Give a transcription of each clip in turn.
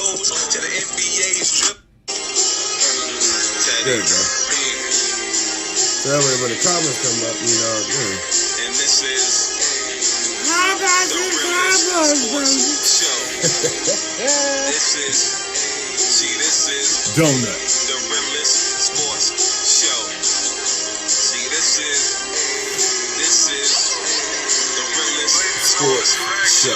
goes to the NBA's drip. There you go. So that way when the comments come up, you know, And this is how about the this realest Cowboys, sports show. This is Donut. the realest sports show. See, this is the realest sports show.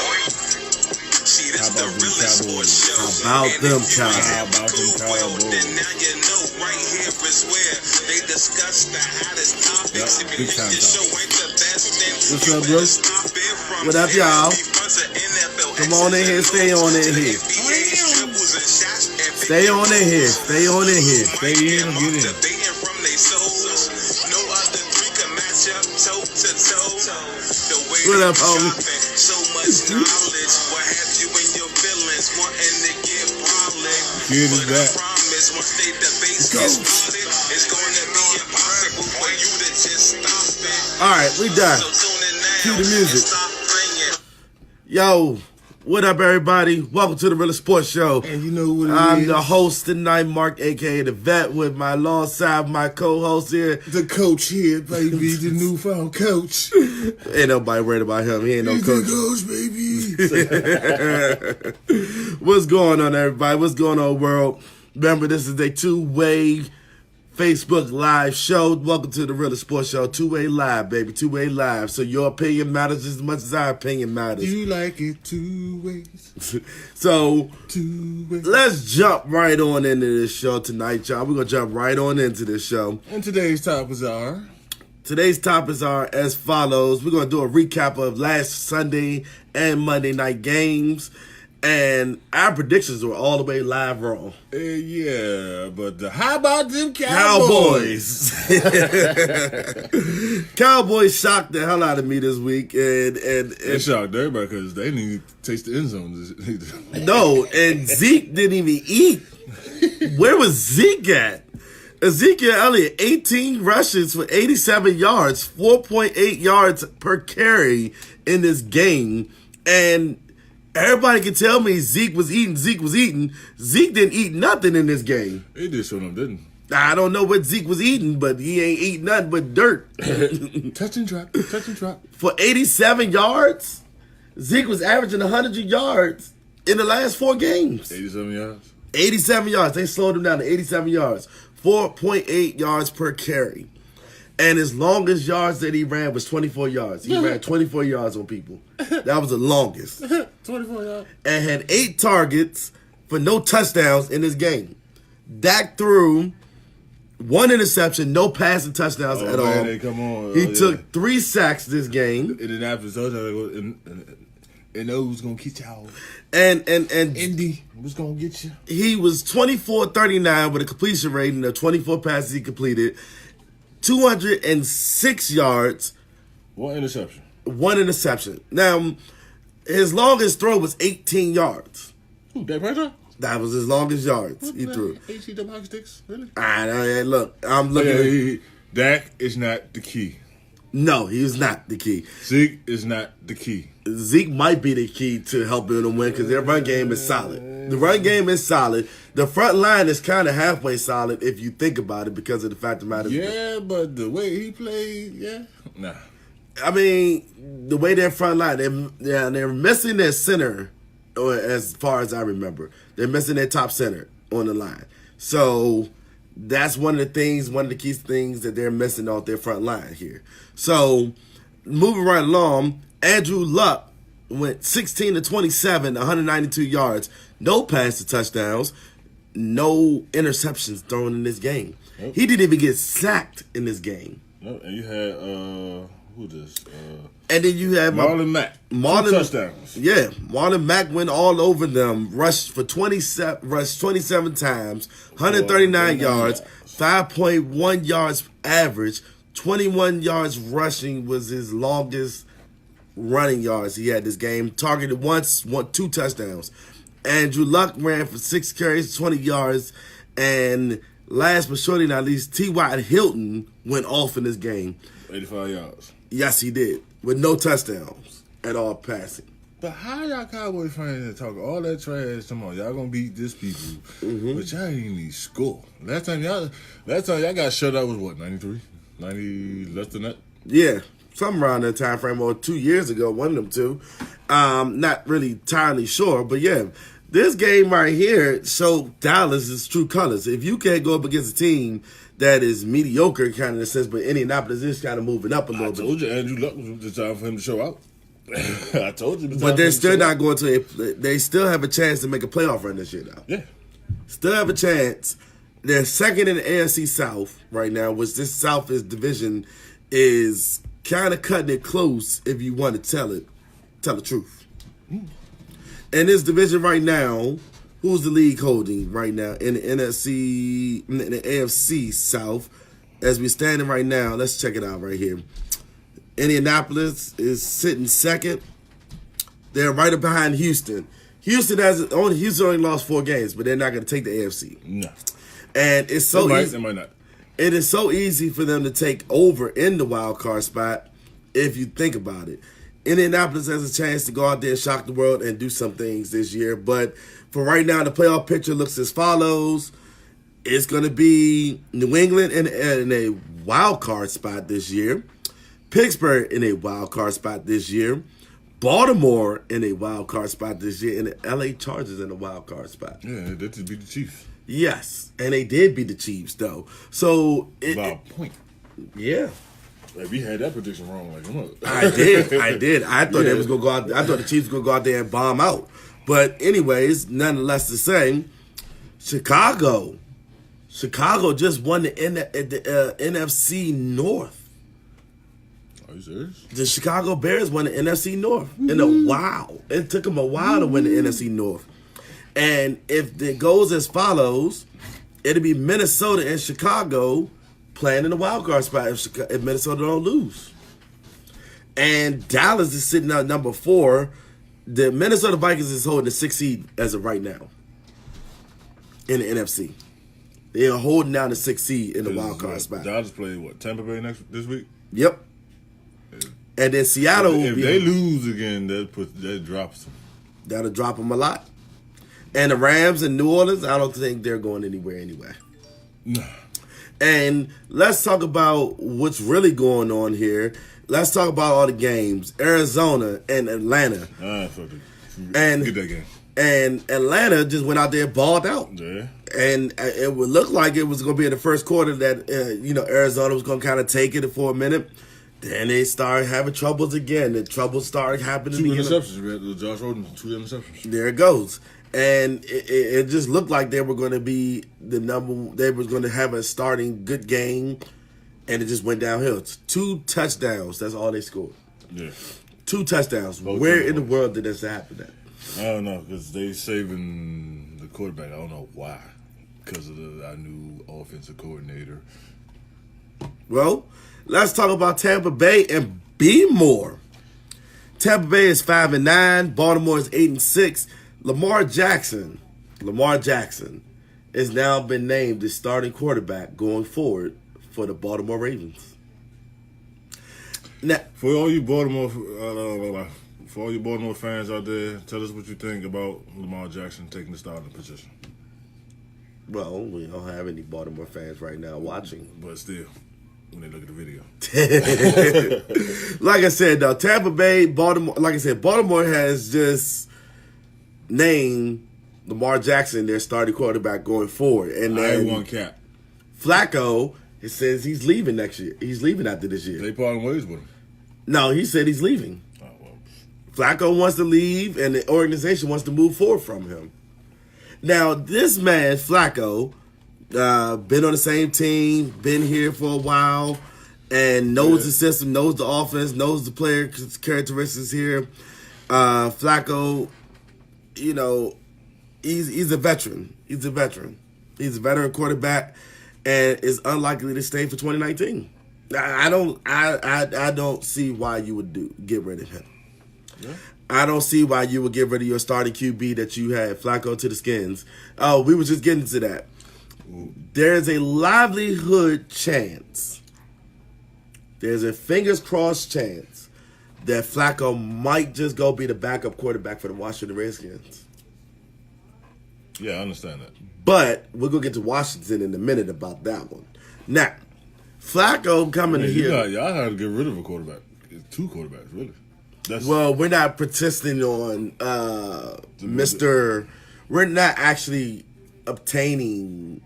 See, this the realest sports show. How about them Cowboys? Cowboys? Then now you know right here is where they discuss the hottest topics. If you big time think your show ain't the best, then What's you up, bro? better stop it from What up, y'all? NFL. Come on in here, stay on in here. Stay on in here, stay on in here. Stay in and get in. Debating from their souls. No other three can match up toe to toe. The way What they up, homie? dropping so much knowledge will have you in your feelings wanting to get brolic. Kid is But I back. promise once they debate get started, it's going to be impossible for you to just stop it. All right, we done. So tune in now Cue the music. and stop ringing. Yo, what up, everybody? Welcome to the Real Sports Show. And you know what it I'm is? the host tonight, Mark, a.k.a. The Vet, with my alongside my co-host here. The coach here, baby. The newfound coach. Ain't nobody worried about him. He ain't no He's coach. the coach, baby. What's going on, everybody? What's going on, world? Remember, this is a two-way Facebook Live show. Welcome to the Real Sports Show. Two-way live, baby. Two-way live. So your opinion matters as much as our opinion matters. You like it two ways. So Two ways. let's jump right on into this show tonight, y'all. We're going to jump right on into this show. And today's topics are... Today's topics are as follows. We're going to do a recap of last Sunday and Monday night games. And our predictions were all the way live wrong. yeah, but how about them Cowboys? Cowboys shocked the hell out of me this week. And It shocked everybody because they didn't even taste the end zone. no, and Zeke didn't even eat. Where was Zeke at? Ezekiel Elliott, 18 rushes for 87 yards, 4.8 yards per carry in this game. And everybody can tell me Zeke was eating. Zeke didn't eat nothing in this game. He did show them, didn't I don't know what Zeke was eating, but he ain't eating nothing but dirt. he? Touch and drop. For 87 yards, Zeke was averaging 100 yards in the last 4 games. 87 yards. 87 yards. They slowed him down to 87 yards. 4.8 yards per carry. And his longest yards that he ran was 24 yards. He ran 24 yards on people. That was the longest. 24 yards. And had 8 targets for no touchdowns in this game. Dak threw 1 interception, no passing touchdowns at all. They come on. He took 3 sacks this game. Indianapolis, and those gonna get y'all. And Indy was gonna get you. he was 24-39 with a completion rating of 24 passes he completed, 206 yards, 1 interception. 1 interception. Now, his longest throw was 18 yards. Who, Dak Prescott? That was his longest yards he threw. HCW hockey sticks? Really? Look, I'm looking at... Dak is not the key. No, he was not the key. Zeke is not the key. Zeke might be the key to helping them win because their run game is solid. The run game is solid. The front line is kind of halfway solid if you think about it because of the fact of the matter. Yeah, but the way he played, yeah. Nah. I mean, the way their front line, they're missing their center, or as far as I remember. They're missing their top center on the line. So that's one of the key things that they're missing off their front line here. So moving right along, Andrew Luck went 16-27, 192 yards, no pass to touchdowns, no interceptions thrown in this game. Yep. He didn't even get sacked in this game. No, and you had who this? And then you have Marlon Mack. 2 touchdowns. Yeah, Marlon Mack went all over them. Rushed 27 times, 139 yards, 5.1 yards average. 21 yards rushing was his longest running yards he had this game. Targeted once, 2 touchdowns. Andrew Luck ran for 6 carries, 20 yards. And last but surely not least, T.Y. Hilton went off in this game. 85 yards. Yes, he did. With no touchdowns at all passing. But how y'all Cowboys fans that talk all that trash tomorrow? Y'all gonna beat this people, but y'all ain't even score. Last time y'all got shut out was what, 93? 90 less than that? Yeah, something around that time frame, or 2 years ago, one of them two. Not really entirely sure, but yeah, this game right here showed Dallas' true colors. If you can't go up against a team that is mediocre, kind of in a sense, but Indianapolis is kind of moving up a little bit. I told you Andrew Luck was the time for him to show out. I told you. But they're still not going to. They still have a chance to make a playoff run this year, though. Yeah. Still have a chance. They're second in the AFC South right now, which this South division is kind of cutting it close if you want to tell the truth. In this division right now, who's the league holding right now in the AFC South? As we're standing right now, let's check it out right here. Indianapolis is sitting second. They're right up behind Houston. Houston only lost 4 games, but they're not going to take the AFC. No. And it's so easy. They might not. It is so easy for them to take over in the wild card spot if you think about it. Indianapolis has a chance to go out there and shock the world and do some things this year. But for right now, the playoff picture looks as follows. It's going to be New England in a wild card spot this year. Pittsburgh in a wild card spot this year. Baltimore in a wild card spot this year. And the LA Chargers in a wild card spot. Yeah, they did beat the Chiefs. Yes, and they did beat the Chiefs, though. So by a point. Yeah. Like, we had that prediction wrong. Like, look. I did. I thought they was gonna go out. I thought the Chiefs were gonna go out there and bomb out. But anyways, nonetheless, the same. Chicago just won the NFC North. Are you serious? The Chicago Bears won the NFC North in a while. It took them a while to win the NFC North. And if it goes as follows, it'll be Minnesota and Chicago playing in the wild card spot if Minnesota don't lose. And Dallas is sitting at number 4. The Minnesota Vikings is holding the 6th seed as of right now in the NFC. They are holding down the 6th seed in the wild card spot. Dallas play what, Tampa Bay this week? Yep. And then Seattle If they lose again, that drops them. That'll drop them a lot. And the Rams in New Orleans, I don't think they're going anywhere anyway. No. And let's talk about what's really going on here. Let's talk about all the games. Arizona and Atlanta. And get that game. And Atlanta just went out there and balled out. Yeah. And it would look like it was going to be in the first quarter that Arizona was going to kind of take it for a minute. Then they started having troubles again. The troubles started happening 2 again. interceptions. Josh Rosen, 2 interceptions. There it goes. And it just looked like they were going to be the number. They was going to have a starting good game, and it just went downhill. It's 2 touchdowns. That's all they scored. Yeah, 2 touchdowns. Where in the world did this happen at? I don't know, because they saving the quarterback. I don't know why. Because of our new offensive coordinator. Well, let's talk about Tampa Bay and be more. Tampa Bay is 5-9. Baltimore is 8-6. Lamar Jackson has now been named the starting quarterback going forward for the Baltimore Ravens. Now, for all you Baltimore fans out there, tell us what you think about Lamar Jackson taking the starting position. Well, we don't have any Baltimore fans right now watching, but still, when they look at the video, like I said, though, Tampa Bay, Baltimore. Like I said, Baltimore has just named Lamar Jackson their starting quarterback going forward, and then one cap. Flacco, it says he's leaving next year. He's leaving after this year. They parting ways with him. No, he said he's leaving. Oh, well. Flacco wants to leave, and the organization wants to move forward from him. Now, this man, Flacco, been on the same team, been here for a while, and knows the system, knows the offense, knows the player characteristics here. Flacco, he's a veteran. He's a veteran quarterback, and is unlikely to stay for 2019. I don't see why you would get rid of him. Yeah. I don't see why you would get rid of your starting QB that you had, Flacco to the Skins. Oh, we were just getting to that. There's a livelihood chance. There's a fingers crossed chance that Flacco might just go be the backup quarterback for the Washington Redskins. Yeah, I understand that. But we're going to get to Washington in a minute about that one. Now, Flacco coming to here. Y'all had to get rid of a quarterback. It's 2 quarterbacks, really. Well, we're not protesting on Mr. We're not actually obtaining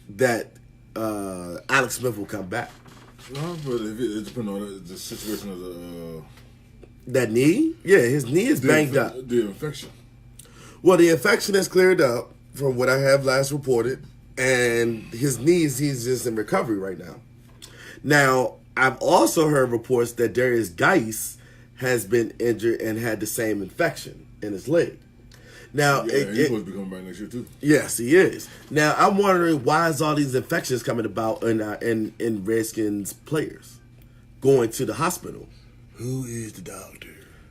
that Alex Smith will come back. No, but it depends on the situation of that knee. Yeah, his knee is banged up. The infection. Well, the infection is cleared up from what I have last reported, and his knees, he's just in recovery right now. Now, I've also heard reports that Darius Geis has been injured and had the same infection in his leg. Now, he's supposed to be coming back next year too. Yes, he is. Now, I'm wondering why is all these infections coming about in Redskins players going to the hospital? Who is the doctor?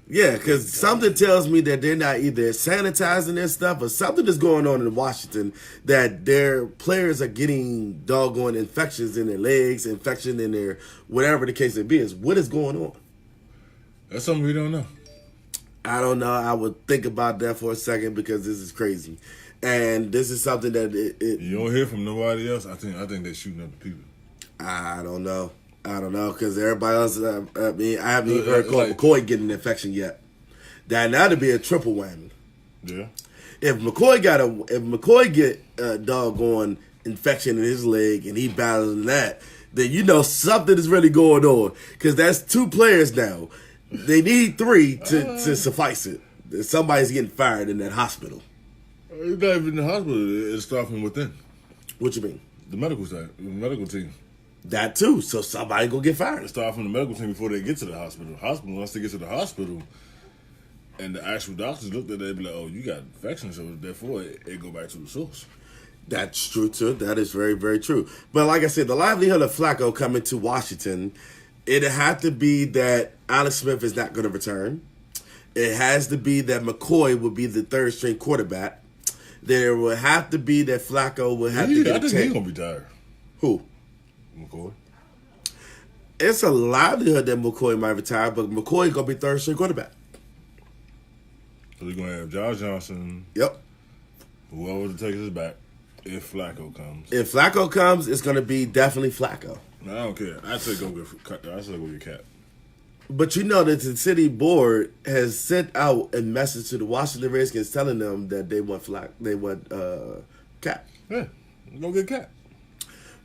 Yeah, because something tells me that they're not either sanitizing their stuff or something is going on in Washington that their players are getting doggone infections in their legs, infection in their whatever the case may be. What is going on? That's something we don't know. I don't know. I would think about that for a second because this is crazy, and this is something that you don't hear from nobody else. I think they're shooting up the people. I don't know because everybody else. I haven't even heard McCoy getting an infection yet. That'd be a triple whammy. Yeah. If McCoy get a doggone infection in his leg and he battling that, then you know something is really going on because that's 2 players now. They need 3 to suffice it. Somebody's getting fired in that hospital. It's not even in the hospital. It's starting from within. What you mean? The medical side, the medical team. That too. So somebody gonna get fired. It starts from the medical team before they get to the hospital. Once they get to the hospital, and the actual doctors look at it, they be like, "Oh, you got infection," so therefore it go back to the source. That's true too. That is very, very true. But like I said, the livelihood of Flacco coming to Washington, it had to be that Alex Smith is not going to return. It has to be that McCoy will be the 3rd string quarterback. There will have to be that Flacco will have to get I think he's gonna be tired. Who? McCoy. It's a livelihood that McCoy might retire, but McCoy gonna be 3rd string quarterback. So we're gonna have Josh Johnson. Yep. Whoever to take us back, if Flacco comes. If Flacco comes, it's gonna be definitely Flacco. No, I don't care. I say go get Cap. But you know that the city board has sent out a message to the Washington Redskins telling them that they want Cap. Yeah, go get Cap.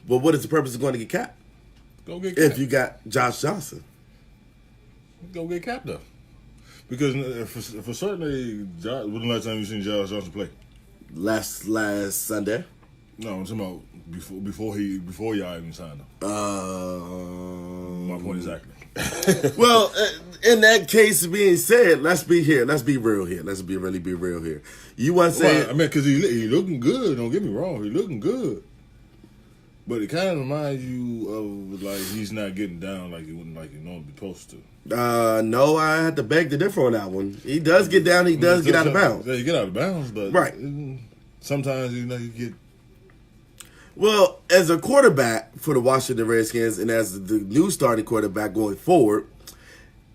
But what is the purpose of going to get Cap? Go get Cap. If you got Josh Johnson. Go get Cap, though. Because for certainly, when the last time you seen Josh Johnson play? Last Sunday. No, I'm talking about before y'all even signed him. My point exactly. Well, in that case being said, let's be real here. Let's really be real here. You want to say? Well, I mean, because he looking good. Don't get me wrong, he looking good. But it kind of reminds you of like he's not getting down like he normally be supposed to. No, I had to beg to differ on that one. He does get down. He does get out of bounds. Yeah, he get out of bounds, but right. Sometimes you get. Well, as a quarterback for the Washington Redskins and as the new starting quarterback going forward,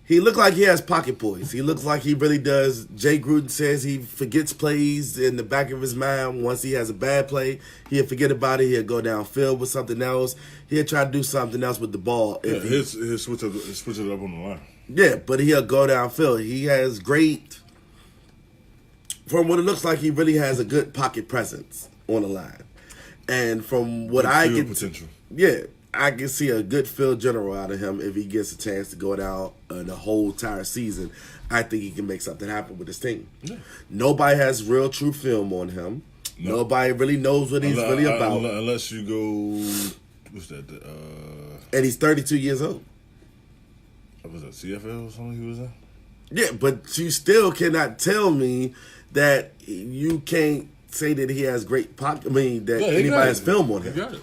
he looked like he has pocket poise. He looks like he really does. Jay Gruden says he forgets plays in the back of his mind. Once he has a bad play, he'll forget about it. He'll go downfield with something else. He'll try to do something else with the ball. Yeah, he'll switch it up on the line. Yeah, but he'll go downfield. He has great, from what it looks like, he really has a good pocket presence on the line. And from what I get, potential. Yeah, I can see a good field general out of him if he gets a chance to go down the whole entire season. I think he can make something happen with his team. Yeah. Nobody has real true film on him. No. Nobody really knows what he's really about. Unless you go, what's that? And he's 32 years old. Was that CFL or something he was in? Yeah, but you still cannot tell me that you can't say that he has great pocket. I mean, that anybody has film on him. He got it.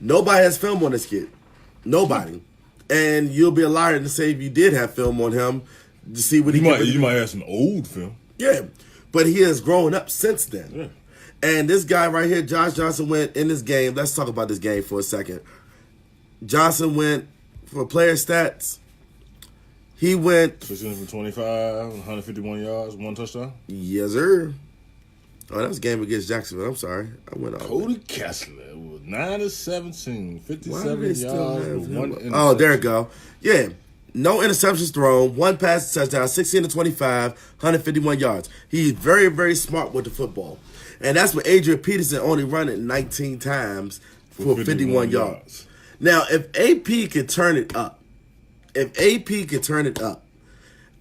Nobody has film on this kid. Nobody. And you'll be a liar to say if you did have film on him to see what you might have some old film. Yeah, but he has grown up since then. Yeah. And this guy right here, Josh Johnson, went in this game. Let's talk about this game for a second. Johnson went for player stats. He went 16 for 25, 151 yards, 1 touchdown. Yes, sir. Oh, that was a game against Jacksonville. I'm sorry. I went off. Cody Kessler was 9 of 17, 57 Why do they still yards have with him? 1 interception. Oh, there you go. Yeah. No interceptions thrown, 1 pass touchdown, 16 to 25, 151 yards. He's very, very smart with the football. And that's what Adrian Peterson only run it 19 times for 51 yards. Now, if AP could turn it up,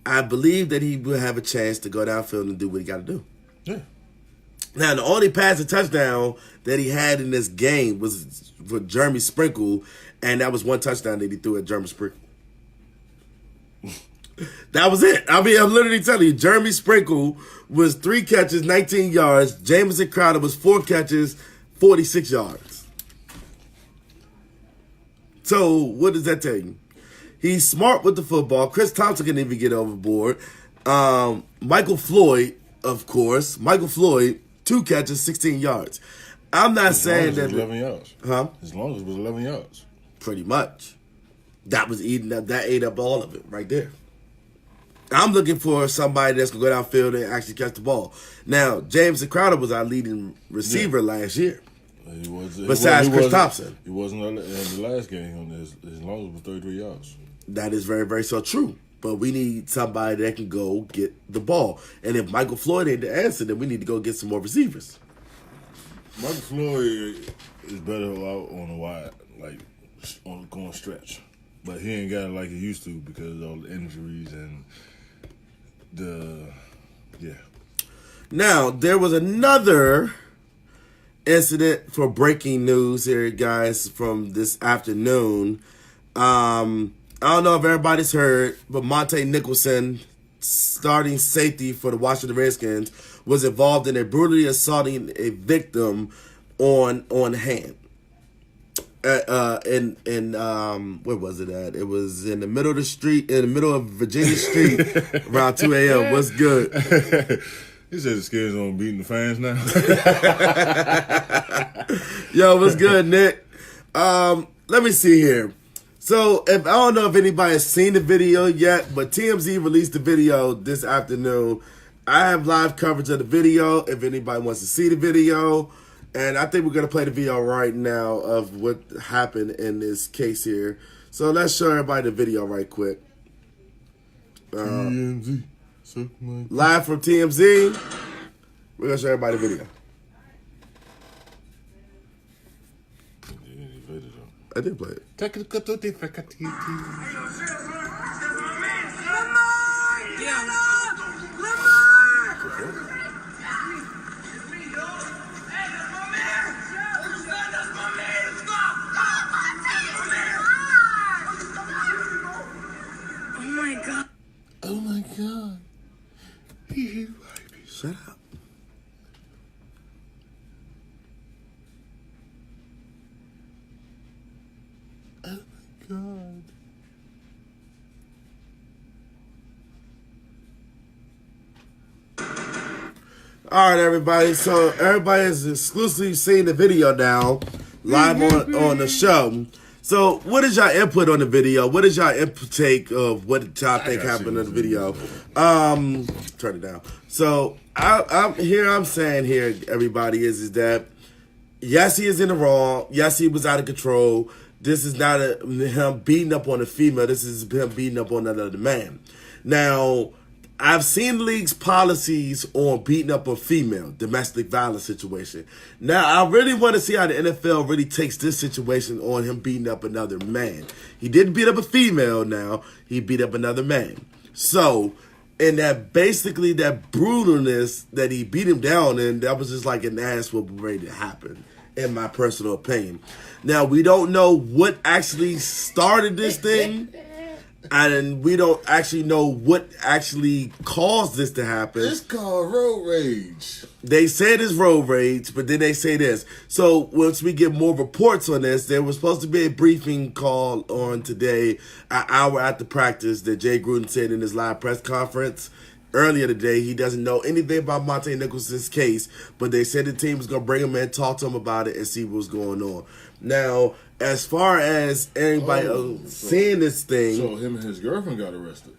I believe that he will have a chance to go downfield and do what he got to do. Yeah. Now, the only passing touchdown that he had in this game was for Jeremy Sprinkle, and that was 1 touchdown that he threw at Jeremy Sprinkle. That was it. I mean, I'm literally telling you, Jeremy Sprinkle was 3 catches, 19 yards. Jamison Crowder was 4 catches, 46 yards. So, what does that tell you? He's smart with the football. Chris Thompson couldn't even get overboard. Michael Floyd, of course. 2 catches, 16 yards. I'm not saying that. 11 yards. Huh? As long as it was 11 yards. Pretty much. That ate up all of it right there. I'm looking for somebody that's going to go downfield and actually catch the ball. Now, James Crowder was our leading receiver last year. Besides Chris Thompson. He wasn't in the last game as long as it was 33 yards. That is very, very so true. But we need somebody that can go get the ball. And if Michael Floyd ain't the answer, then we need to go get some more receivers. Michael Floyd is better out on the wide, like on going stretch. But he ain't got it like he used to because of all the injuries and Now, there was another incident for breaking news here, guys, from this afternoon. I don't know if everybody's heard, but Monte Nicholson, starting safety for the Washington Redskins, was involved in a brutally assaulting a victim on hand. Where was it at? It was in the middle of the street, in the middle of Virginia Street, around 2 a.m. What's good? He said the Scares on beating the fans now. Yo, what's good, Nick? Let me see here. So, I don't know if anybody has seen the video yet, but TMZ released the video this afternoon. I have live coverage of the video if anybody wants to see the video. And I think we're going to play the video right now of what happened in this case here. So let's show everybody the video right quick. TMZ. Live from TMZ. We're going to show everybody the video. I did play it. Oh my God. He hit baby. Shut up. Oh my God. All right, everybody. So everybody has exclusively seen the video now, live on the show. So what is y'all input on the video? What is y'all take of what y'all think happened in the video? Turn it down. So I'm saying here, everybody, is that yes, he is in the wrong. Yes, he was out of control. This is not him beating up on a female. This is him beating up on another man. Now, I've seen the league's policies on beating up a female, domestic violence situation. Now, I really want to see how the NFL really takes this situation on him beating up another man. He didn't beat up a female now. He beat up another man. So, and that basically that brutalness that he beat him down in, that was just like an ass whooping ready to happen, in my personal opinion. Now, we don't know what actually started this thing. And we don't actually know what actually caused this to happen. It's called road rage. They said it's road rage, but then they say this. So once we get more reports on this, there was supposed to be a briefing call on today, an hour after practice, that Jay Gruden said in his live press conference earlier today. He doesn't know anything about Monte Nicholson's case, but they said the team was going to bring him in, talk to him about it, and see what's going on. Now, as far as anybody seeing this thing... So him and his girlfriend got arrested.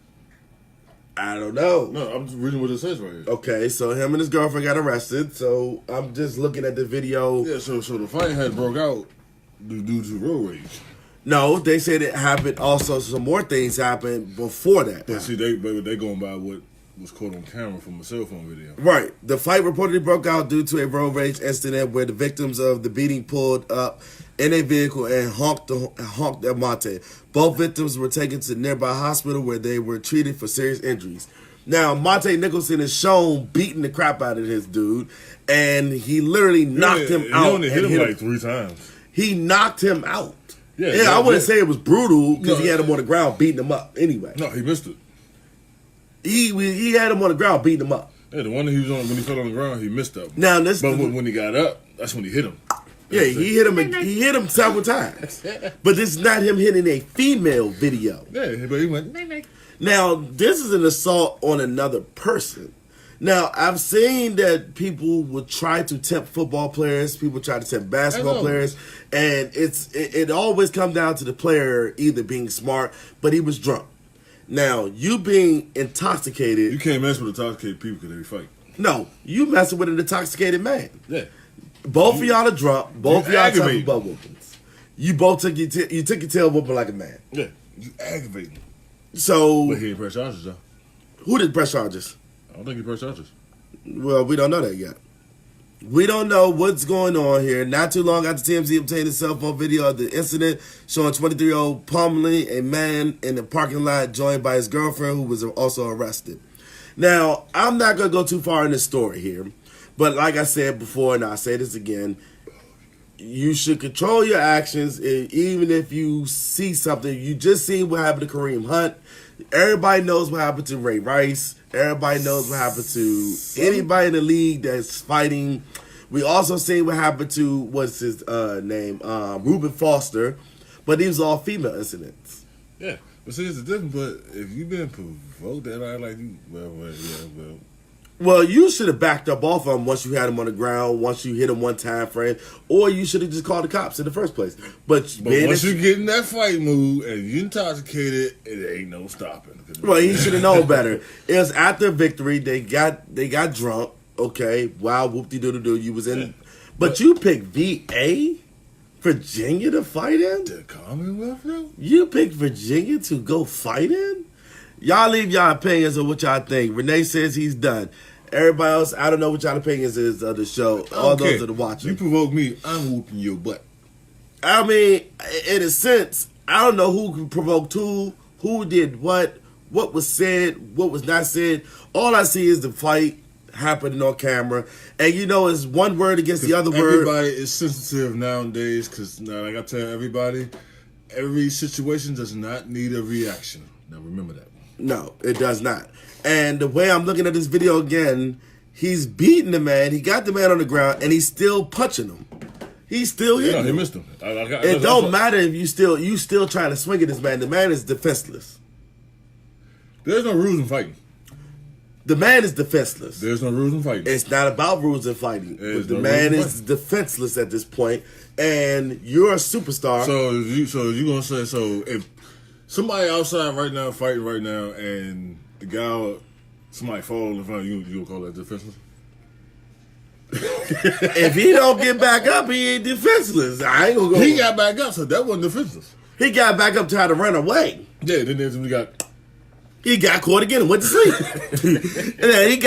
I don't know. No, I'm just reading what it says right here. Okay, so him and his girlfriend got arrested. So I'm just looking at the video. Yeah, so the fight had broke out due to road rage. No, they said it happened. Also, some more things happened before that. But see, they going by what was caught on camera from a cell phone video. Right. The fight reportedly broke out due to a road rage incident where the victims of the beating pulled up in a vehicle and honked at Monte. Both victims were taken to the nearby hospital where they were treated for serious injuries. Now, Monte Nicholson is shown beating the crap out of his dude, and he literally knocked him out. He only hit him like 3 times. He knocked him out. Yeah, I wouldn't say it was brutal because he had him on the ground beating him up anyway. No, he missed it. He had him on the ground beating him up. Yeah, the one that he was on when he fell on the ground, he missed that one. Now, when he got up, that's when he hit him. Yeah, he hit him. He hit him several times. But this is not him hitting a female video. Yeah, but he went. Nah. Now, this is an assault on another person. Now, I've seen that people would try to tempt football players, people try to tempt basketball players, and it always comes down to the player either being smart, but he was drunk. Now, you being intoxicated... You can't mess with intoxicated people because they fight. No, you messing with an intoxicated man. Yeah. Both of y'all are drunk. Both of y'all talking butt whoopings. You both took your tail whooping like a man. Yeah, you aggravating. So... But he didn't press charges, though. Who did press charges? I don't think he pressed charges. Well, we don't know that yet. We don't know what's going on here. Not too long after TMZ obtained a cell phone video of the incident showing 23-year-old pummeling a man in the parking lot joined by his girlfriend who was also arrested. Now, I'm not going to go too far in this story here, but like I said before, and I'll say this again, you should control your actions. Even if you see something, you just see what happened to Kareem Hunt. Everybody knows what happened to Ray Rice. Everybody knows what happened to anybody in the league that's fighting. We also seen what happened to, what's his name, Reuben Foster. But these are all female incidents. Yeah. But see, it's different. But if you've been provoked, that I like you, well. Well, you should have backed up off of him once you had him on the ground, once you hit him one time frame, or you should have just called the cops in the first place. But once you get in that fight mood and you intoxicated, it ain't no stopping. Well, he should have known better. It was after victory. They got drunk. Okay, wow, whoop-de-doo-doo-doo. You was in, yeah. But you picked VA, Virginia, to fight in. The Commonwealth, though. You picked Virginia to go fight in. Y'all leave y'all opinions of what y'all think. Renee says he's done. Everybody else, I don't know what y'all opinions is of the show. All those that are watching. You provoke me, I'm whooping your butt. I mean, in a sense, I don't know who provoked who did what was said, what was not said. All I see is the fight happening on camera. And you know, it's one word against the other word. Everybody is sensitive nowadays because, like I tell everybody, every situation does not need a reaction. Now remember that. No, it does not. And the way I'm looking at this video again, he's beating the man. He got the man on the ground, and he's still punching him. He's still hitting him. He missed him. It don't matter if you still trying to swing at this man. The man is defenseless. There's no rules in fighting. The man is defenseless. There's no rules in fighting. It's not about rules in fighting. But the man is defenseless at this point, and you're a superstar. So you gonna say if somebody outside right now fighting right now, and the guy, somebody fall in front of you, you gonna call that defenseless? If he don't get back up, he ain't defenseless. I ain't gonna go. He got back up, so that wasn't defenseless. He got back up, tried to run away. Yeah, then he got caught again and went to sleep. And then he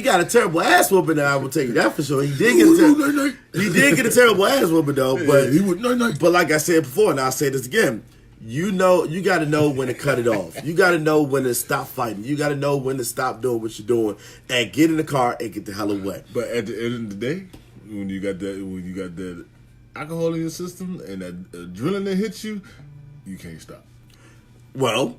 got a terrible ass whooping. I will tell you that for sure. He did get a terrible ass whooping though. But But like I said before, and I'll say this again. You got to know when to cut it off. You got to know when to stop fighting. You got to know when to stop doing what you're doing and get in the car and get the hell away. But at the end of the day, when you got that alcohol in your system and that adrenaline that hits you, you can't stop. Well,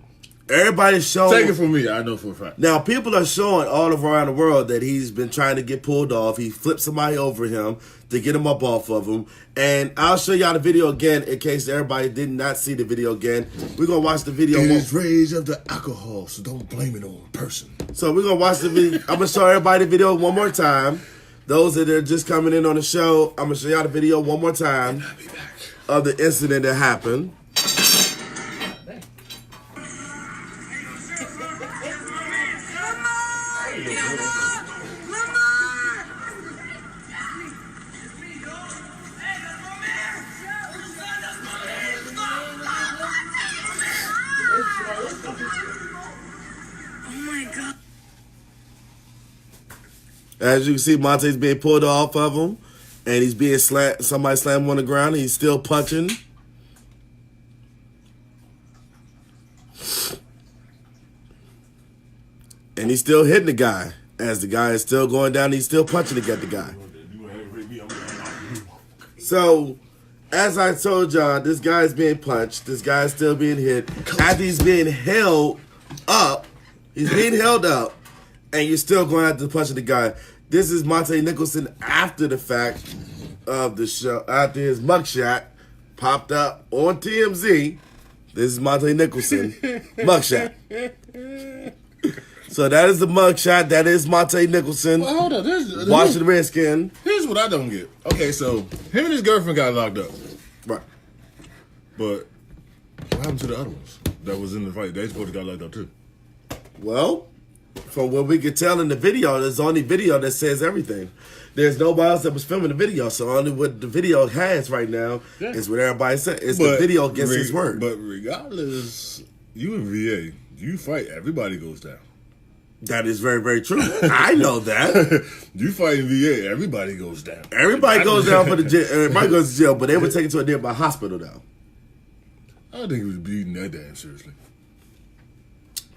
everybody's showing. Take it from me, I know for a fact. Now, people are showing all around the world that he's been trying to get pulled off. He flipped somebody over him to get him up off of him. And I'll show y'all the video again in case everybody did not see the video again. We're going to watch the video. It is rage of the alcohol, so don't blame it on person. So we're going to watch the video. I'm going to show everybody the video one more time. Those that are just coming in on the show, I'm going to show y'all the video one more time of the incident that happened. As you can see, Monte's being pulled off of him, and he's being somebody slammed him on the ground, and he's still punching. And he's still hitting the guy. As the guy is still going down, he's still punching to get the guy. So, as I told y'all, this guy is being punched. This guy is still being hit. After he's being held up, and you're still going after punching the guy. This is Monte Nicholson after the fact of the show, after his mugshot popped up on TMZ. This is Monte Nicholson mugshot. So that is the mugshot. That is Monte Nicholson. Well, hold on. Washington Redskin. Here's what I don't get. Okay, so him and his girlfriend got locked up. Right. But what happened to the other ones that was in the fight? They supposed to got locked up too. Well, from what we could tell in the video, there's only video that says everything. There's nobody else that was filming the video, so only what the video has right now is what everybody said. It's the video against his word. But regardless, you in VA, you fight, everybody goes down. That is very, very true. I know that. You fight in VA, everybody goes down. Everybody goes down for the jail. Everybody goes to jail, but they were taken to a nearby hospital, though. I don't think he was beating that damn seriously.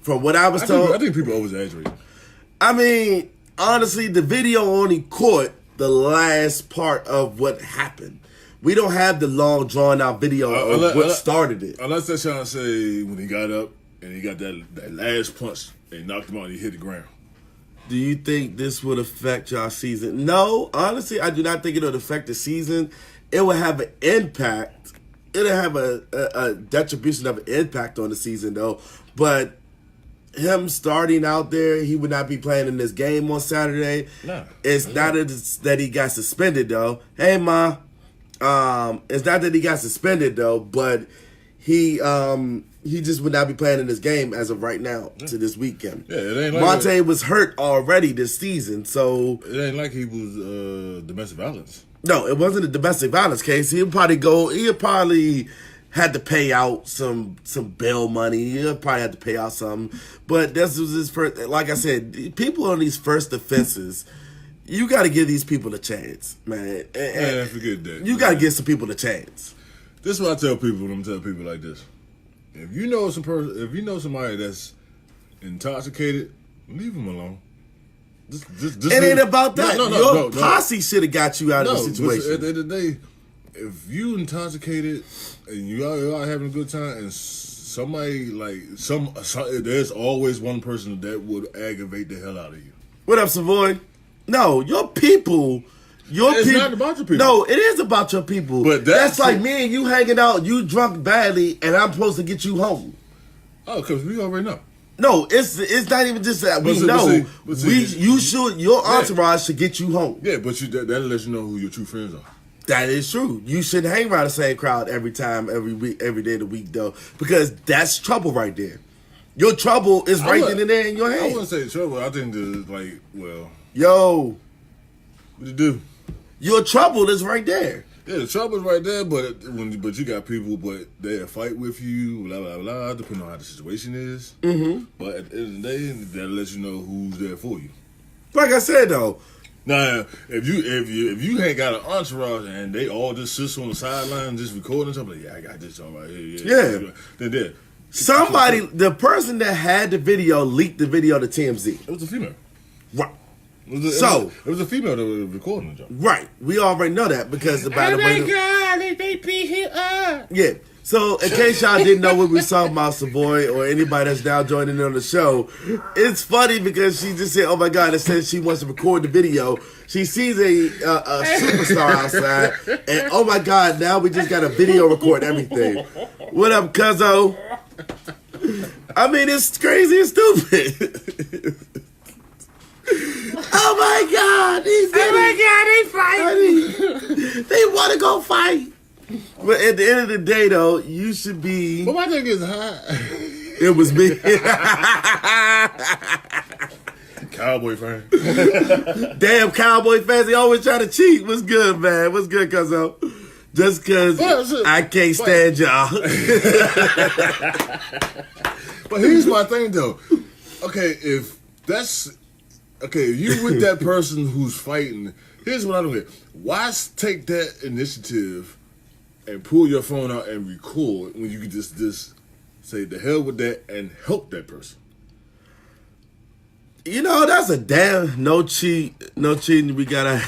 From what I was told, I think people always exaggerate. I mean, honestly, the video only caught the last part of what happened. We don't have the long, drawn-out video of what started it. Unless they're trying to say when he got up and he got that last punch and knocked him out and he hit the ground. Do you think this would affect y'all season? No, honestly, I do not think it would affect the season. It would have an impact. It would have a detribution of an impact on the season, though. But him starting out there, he would not be playing in this game on Saturday. No. It's not that he got suspended, though. Hey, Ma. It's not that he got suspended, though, but he just would not be playing in this game as of right now to this weekend. Yeah, it ain't like Monte was hurt already this season, so it ain't like he was domestic violence. No, it wasn't a domestic violence case. He'll probably had to pay out some bail money. He'll probably had to pay out something. But this was his first. Like I said, people on these first offenses, you got to give these people a chance, man. And forget that. You got to give some people a chance. This is what I tell people when I'm telling people like this. If you know somebody that's intoxicated, leave them alone. It ain't about that. Your posse should have got you out of the situation. At the end of the day, if you intoxicated and you are having a good time, and somebody there's always one person that would aggravate the hell out of you. What up, Savoy? No, your people. It's not about your people. No, it is about your people. But that's like me and you hanging out. You drunk badly, and I'm supposed to get you home. Oh, because we already know. No, it's not even just that we know. Your entourage should get you home. Yeah, but that'll let you know who your true friends are. That is true. You shouldn't hang around the same crowd every time, every week, every day of the week, though, because that's trouble right there. Your trouble is right then and there in your hand. I wouldn't say trouble. I think yo, what you do? Your trouble is right there. Yeah, the trouble is right there, but you got people, but they'll fight with you, blah, blah, blah, depending on how the situation is. Mm-hmm. But at the end of the day, that'll let you know who's there for you. Like I said, though. Now, if you ain't got an entourage and they all just sit on the sideline just recording something, like, I got this all right here. Yeah. Then there. Somebody, the person that had the video leaked the video to TMZ. It was a female. Right. It was a female that was recording the job. Right. We already know that because by the way. Oh my God, they beat him up. Yeah. So in case y'all didn't know what we were talking about, Savoy, or anybody that's now joining in on the show, it's funny because she just said, "Oh my God!" It says she wants to record the video. She sees a superstar outside, and oh my God! Now we just got a video record everything. What up, Cuzzo? I mean, it's crazy and stupid. Oh my God! They fighting. They want to go fight. But at the end of the day, though, you should be. But my thing is hot. It was me. Cowboy fan. Damn Cowboy fans, they always try to cheat. What's good, man? What's good, cuzzo? Just because I can't stand y'all. But here's my thing, though. Okay, if that's okay, if you with that person who's fighting, here's what I don't get. Why take that initiative and pull your phone out and record when you could just say the hell with that and help that person? You know, that's a damn no cheating. We gotta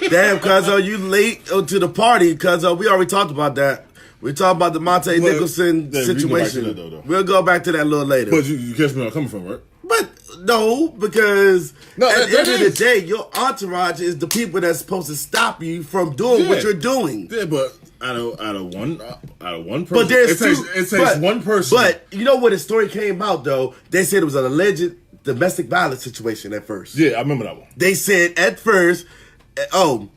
damn, cuzzo, you late to the party, cuzzo. We already talked about that. We talked about the Monte Nicholson situation. We'll go back to that a little later. But you catch me where I'm coming from, right? But no, because at the end of the day, your entourage is the people that's supposed to stop you from doing what you're doing. Yeah, but out of one person, but it takes one person. But you know when the story came out though, they said it was an alleged domestic violence situation at first. Yeah, I remember that one. They said at first, because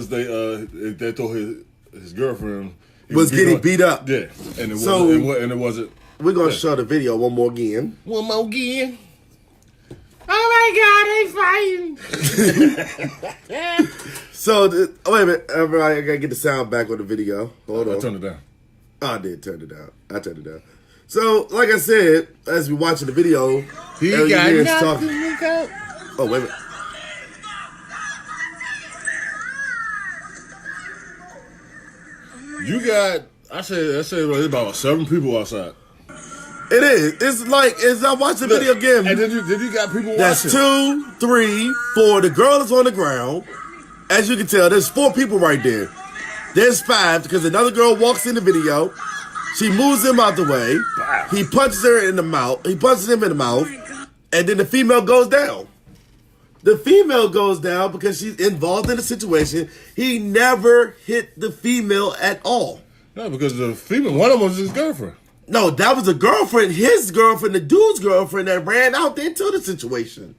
they thought his girlfriend was getting beat up. Yeah, and it wasn't. We're gonna show the video one more again. One more again. Oh my God, they fighting. So wait a minute, I gotta get the sound back on the video. Hold on. I turned it down. Oh, I did turn it down. I turned it down. So, like I said, as we watching the video, he got talking. Oh, wait a minute. You got, I said about 7 people outside. It is. It's like, as I watch the video again. And then you got people that's watching. That's 2, 3, 4. The girl is on the ground. As you can tell, there's 4 people right there. There's 5 because another girl walks in the video. She moves him out the way. He punches her in the mouth. He punches him in the mouth. And then the female goes down. The female goes down because she's involved in the situation. He never hit the female at all. No, because the female, one of them was his girlfriend. No, that was a girlfriend, his girlfriend, the dude's girlfriend that ran out into the situation.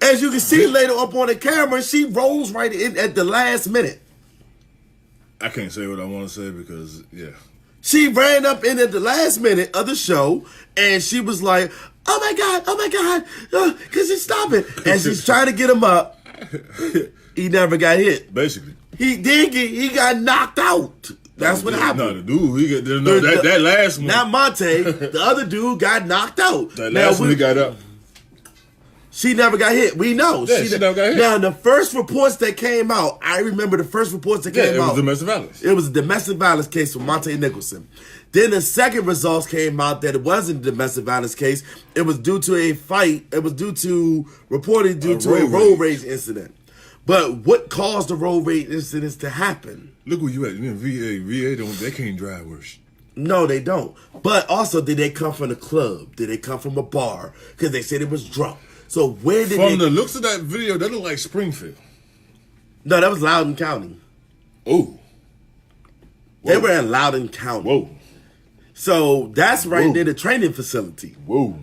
As you can see later up on the camera, she rolls right in at the last minute. I can't say what I want to say because, yeah. She ran up in at the last minute of the show, and she was like, oh my God, because he's stopping. And she's trying to get him up. He never got hit. Basically. He got knocked out. That's what happened. No, the dude, that last one. Not Monte, the other dude got knocked out. That last one he got up. She never got hit. We know. Yeah, she never got hit. Now, the first reports that came out, I remember the first reports that came out. It was domestic violence. It was a domestic violence case for Monte Nicholson. Then the second results came out that it wasn't a domestic violence case. It was due to a fight. It was reported due to a road rage incident. But what caused the road rage incidents to happen? Look where you at. You in VA, they can't drive worse. No, they don't. But also, did they come from the club? Did they come from a bar? Because they said it was drunk. So where did From the looks of that video, that looked like Springfield. No, that was Loudoun County. Oh. They were in Loudoun County. Whoa. So that's right near the training facility. Whoa.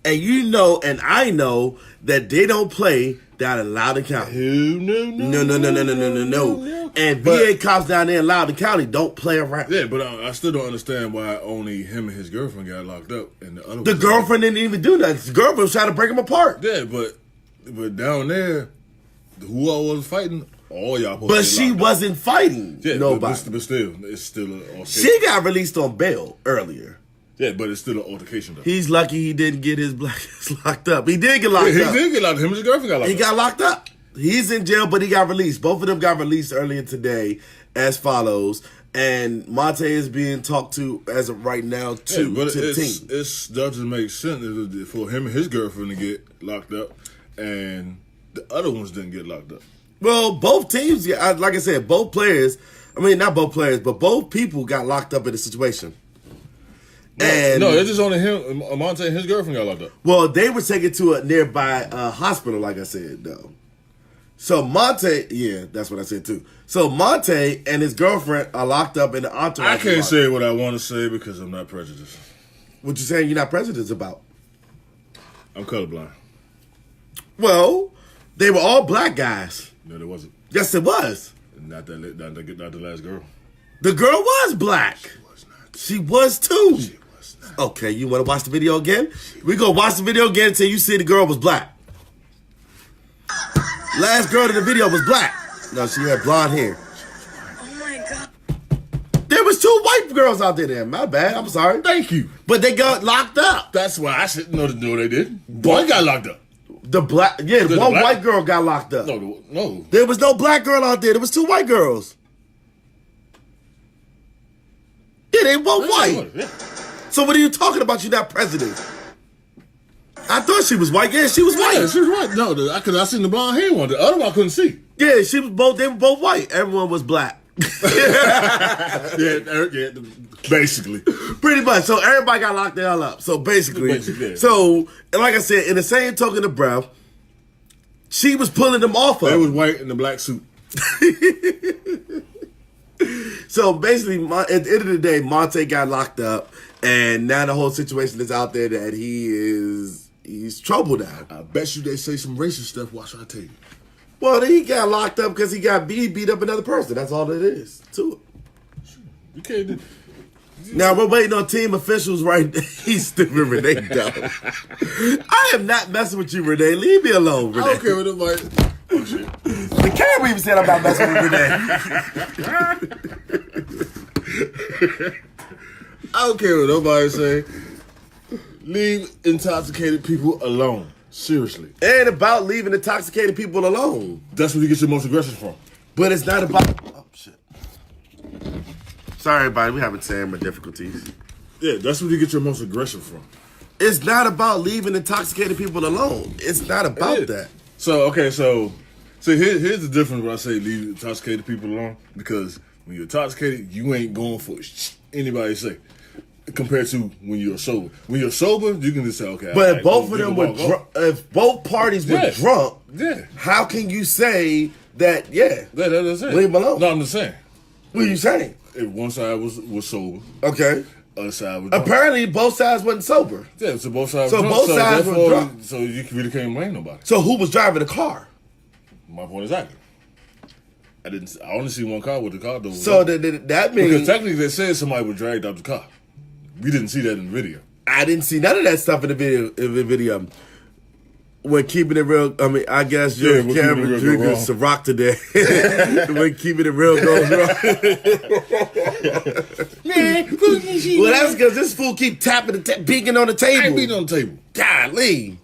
And you know, and I know that they don't play down in Loudoun County. No. And VA cops down there in Loudoun County don't play around. Yeah, but I still don't understand why only him and his girlfriend got locked up, and the other. The girlfriend didn't even do that. His girlfriend was trying to break him apart. Yeah, but down there, who all was fighting? All y'all. But she wasn't fighting nobody. But still, it's still an altercation. She got released on bail earlier. Yeah, but it's still an altercation though. He's lucky he didn't get his black ass locked up. He did get locked up. He did get locked up. Him and his girlfriend got locked up. He got locked up. He's in jail, but he got released. Both of them got released earlier today as follows. And Monte is being talked to as of right now to the team. It doesn't make sense for him and his girlfriend to get locked up and the other ones didn't get locked up. Well, both teams, like I said, both players, I mean, not both players, but both people got locked up in the situation. No, it's just only him, Monte and his girlfriend got locked up. Well, they were taken to a nearby hospital, like I said, though. So Monte, yeah, that's what I said too. So Monte and his girlfriend are locked up in the entourage. I can't say what I want to say because I'm not prejudiced. What you saying you're not prejudiced about? I'm colorblind. Well, they were all black guys. No, there wasn't. Yes, it was. Not the last girl. The girl was black. She was not. She was too. She was not. Okay, you want to watch the video again? We gonna watch the video again until you see the girl was black. Last girl in the video was black. No, she had blonde hair. Oh my God. was 2 white girls out there then. My bad. I'm sorry. Thank you. But they got locked up. That's why I should know they did. One got locked up. The black, yeah, The one black- white girl got locked up. No. There was no black girl out there. There was 2 white girls. Yeah, they both white. Yeah. So what are you talking about? You're not president. I thought she was white. Yeah, she was white. Yeah, she was white. No, because I seen the blonde hair one. The other one I couldn't see. Yeah, she was both. They were both white. Everyone was black. Yeah, basically. Pretty much. So everybody got locked the hell up. So basically, Yeah. so like I said, in the same token of breath, she was pulling them off of. They was white in the black suit. So basically, at the end of the day, Monte got locked up, and now the whole situation is out there that he's trouble now. I bet you they say some racist stuff. Watch what I tell you. Well, he got locked up because he got beat up another person. That's all it is to it. You can't. Now we're waiting on team officials. Right? He's stupid, Renee. Dumb. I am not messing with you, Renee. Leave me alone, Renee. I don't care what nobody. Oh shit. The camera even said I'm not messing with Renee. I don't care what nobody say. Leave intoxicated people alone. Seriously. Ain't about leaving intoxicated people alone. That's where you get your most aggression from. But it's not about. Oh shit. Sorry, everybody. We having camera difficulties. Yeah, that's where you get your most aggression from. It's not about leaving intoxicated people alone. It's not about that. So here's the difference when I say leave intoxicated people alone. Because when you're intoxicated, you ain't going for anybody say. Compared to when you're sober. When you're sober, you can just say, okay. But if both of them were drunk, if both parties were drunk, how can you say that? Yeah, that's it. Leave them alone. No, I'm just saying. What are you saying? If one side was sober, okay. Other side was drunk. Apparently, both sides wasn't sober. Yeah, so both sides. So were drunk. both sides were drunk. So you really can't blame nobody. So who was driving the car? My point exactly. I only see one car with the car door. So that means because technically they said somebody was dragged out the car. We didn't see that in the video. I didn't see none of that stuff in the video. When keeping it real, I mean, I guess your camera drinking some rock today. When keeping it real goes wrong. Well, that's because this fool keep tapping, beating on the table. I ain't beating on the table. Golly.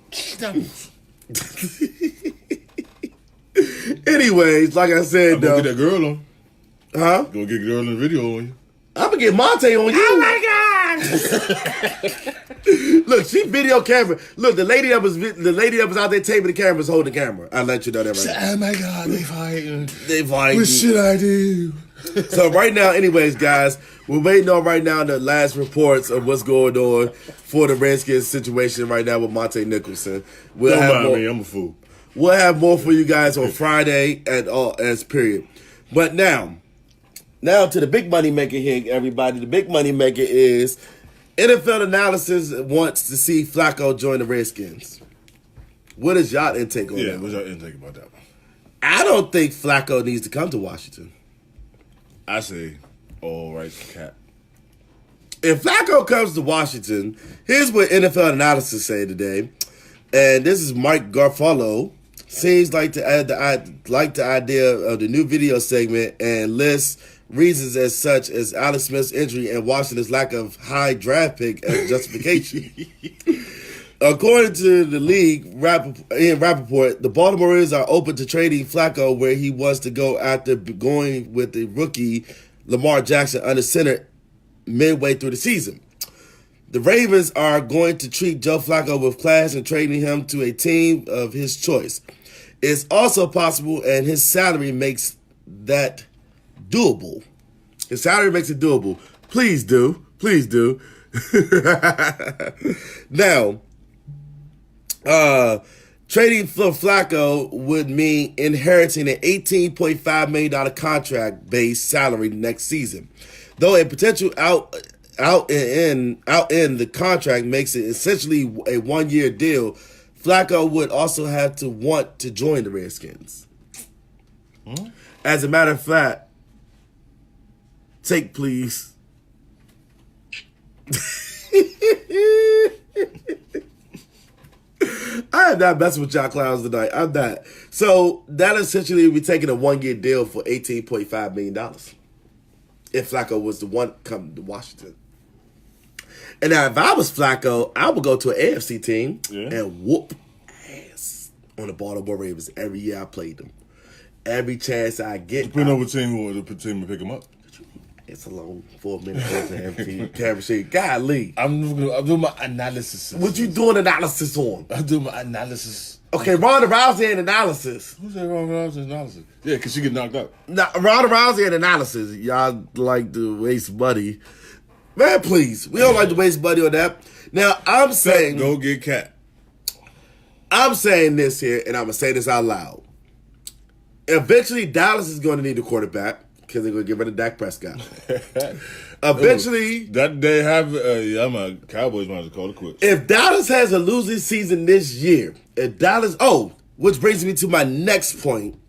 Anyways, like I said, go get that girl on. Huh? Go get a girl in the video on you. I'm gonna get Monte on you. Oh my God! Look, she video camera. Look, the lady that was out there taping the camera was holding the camera. I'll let you know that right now. Oh my God, they fighting. They fighting. What should I do? So right now, anyways, guys, we're waiting on right now the last reports of what's going on for the Redskins situation right now with Monte Nicholson. Don't mind me, I'm a fool. We'll have more for you guys on Friday as period. But now to the big money maker here, everybody. The big money maker is NFL Analysis wants to see Flacco join the Redskins. What is y'all intake on that? Yeah, what's your intake about that one? I don't think Flacco needs to come to Washington. I say, all right, Cap. If Flacco comes to Washington, here's what NFL Analysis say today. And this is Mike Garfolo. Seems like the idea of the new video segment and lists reasons as such as Alex Smith's injury and Washington's lack of high draft pick as justification. According to the league, Ian Rappaport, the Baltimore Ravens are open to trading Flacco where he wants to go after going with the rookie Lamar Jackson under center midway through the season. The Ravens are going to treat Joe Flacco with class and trading him to a team of his choice. It's also possible, and his salary makes that doable. His salary makes it doable. Please do. Please do. Now, trading for Flacco would mean inheriting an $18.5 million contract-based salary next season. Though a potential out in the contract makes it essentially a one-year deal, Flacco would also have to want to join the Redskins. As a matter of fact, take please. I am not messing with y'all clowns tonight. I'm not. So that essentially would be taking a one-year deal for $18.5 million. if Flacco was the one coming to Washington. And now, if I was Flacco, I would go to an AFC team and whoop ass on the Baltimore Ravens every year I played them. Every chance I get. Depending on what team to pick them up. It's a long 4 minutes to empty camera sheet. Golly. I'm doing my analysis. What you doing analysis on? I'm doing my analysis. Okay, Ronda Rousey and analysis. Who's that Ronda Rousey analysis? Yeah, because she get knocked out. Now, Ronda Rousey and analysis. Y'all like to waste money. Man, please. We don't like to waste money on that. Now, I'm saying... Go get Cat. I'm saying this here, and I'm going to say this out loud. Eventually, Dallas is going to need a quarterback because they're going to get rid of Dak Prescott. Eventually... That they have... my Cowboys might have to call it quits. If Dallas has a losing season this year, if Dallas... Oh, which brings me to my next point.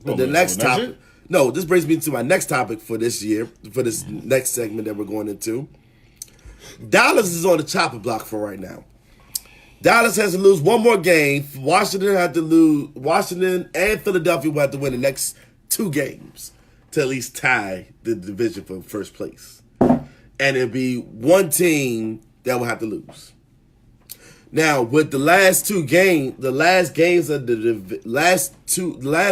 Next topic. Year? No, this brings me to my next topic for this year, for this next segment that we're going into. Dallas is on the chopping block for right now. Dallas has to lose one more game. Washington and Philadelphia will have to win the next 2 games to at least tie the division for first place. And it'll be one team that will have to lose. Now, with the last game of the last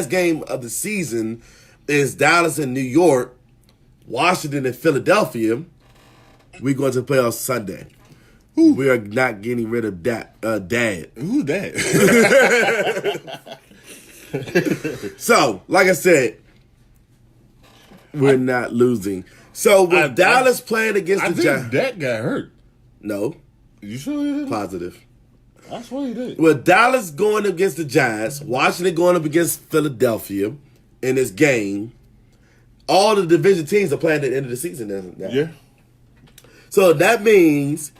game of the season is Dallas and New York, Washington and Philadelphia. We're going to play on Sunday. We are not getting rid of Dad. Who's that? So, like I said, we're not losing. So, with Dallas playing against the Giants. That got hurt. No. You sure he didn't? Positive. I swear he did. With Dallas going against the Giants, Washington going up against Philadelphia in this game, all the division teams are playing at the end of the season. Yeah. So that means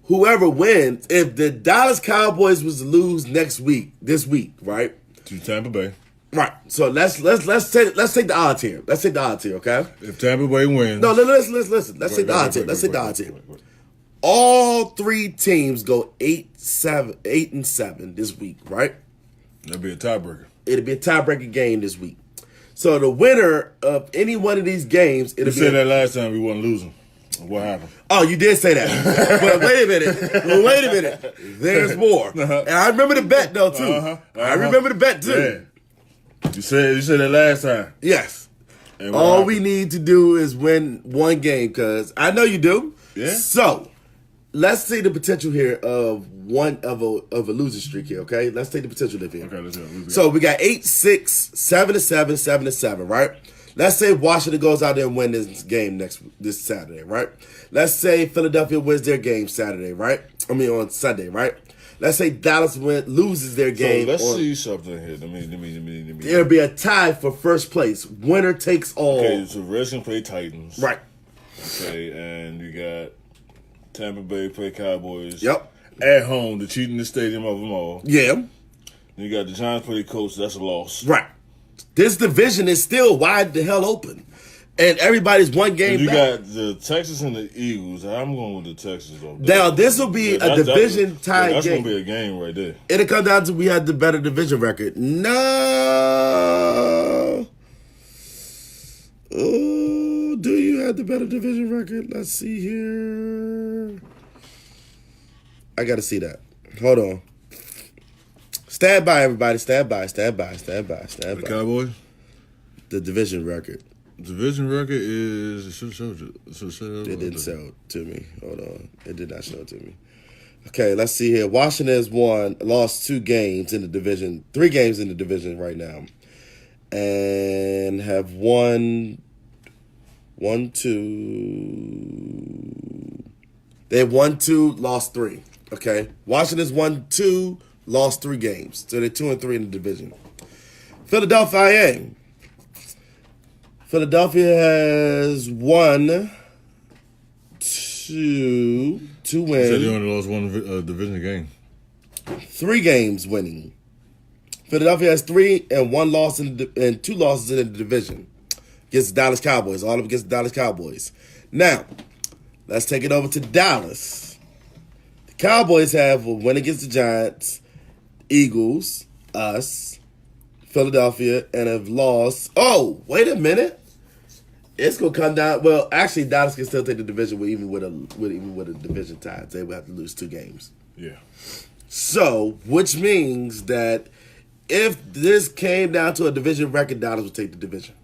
whoever wins, if the Dallas Cowboys was to lose this week, right? To Tampa Bay. Right. So let's take the odds here. Let's take the odds here, okay? If Tampa Bay wins. No, listen. Let's take the odds here. Let's take the odds here. All 3 teams go 8-7 this week, right? That'd be a tiebreaker. It'll be a tiebreaker game this week. So the winner of any one of these games, You said that last time we wasn't losing. What happened? Oh, you did say that. But wait a minute. There's more. And I remember the bet though too. I remember the bet too. Yeah. You said that last time. Yes. All we need to do is win one game, because I know you do. Yeah. So let's see the potential here of a losing streak here, okay? Let's take the potential of here. Okay, let's go. So we got 8-6, 7-7, 7-7, right? Let's say Washington goes out there and win this game this Saturday, right? Let's say Philadelphia wins their game Saturday, right? On Sunday, right? Let's say Dallas loses their game. So let's see something here. Let me. It'll be a tie for first place. Winner takes all. Okay, so Redskins play Titans. Right. Okay, and you got Tampa Bay play Cowboys. Yep. At home, the cheatingest stadium of them all. Yeah. Then you got the Giants play Colts. That's a loss. Right. This division is still wide the hell open. And everybody's one game back. You got the Texans and the Eagles. I'm going with the Texans. Now, this will be a division tie game. That's going to be a game right there. It'll come down to we had the better division record. No. Oh, do you have the better division record? Let's see here. I got to see that. Hold on. Stand by, everybody. Stand by. The Cowboys? The division record. Division record is... It should have showed you. It didn't show it to me. Hold on. It did not show it to me. Okay, let's see here. Washington has lost 2 games in the division, 3 games in the division right now. And have won 2. They won 2, lost 3. Okay. Washington's won 2, lost 3 games. So they're 2-3 in the division. Philadelphia has won 2 wins. You said they only lost 1 division game. 3 games winning. Philadelphia has 3 and 1 loss and 2 losses in the division against the Dallas Cowboys. All of them against the Dallas Cowboys. Now, let's take it over to Dallas. The Cowboys have a win against the Giants, Eagles, us, Philadelphia, and have lost. Oh, wait a minute. It's gonna come down. Well, actually, Dallas can still take the division even with a division tie. They would have to lose 2 games. Yeah. So, which means that if this came down to a division record, Dallas would take the division.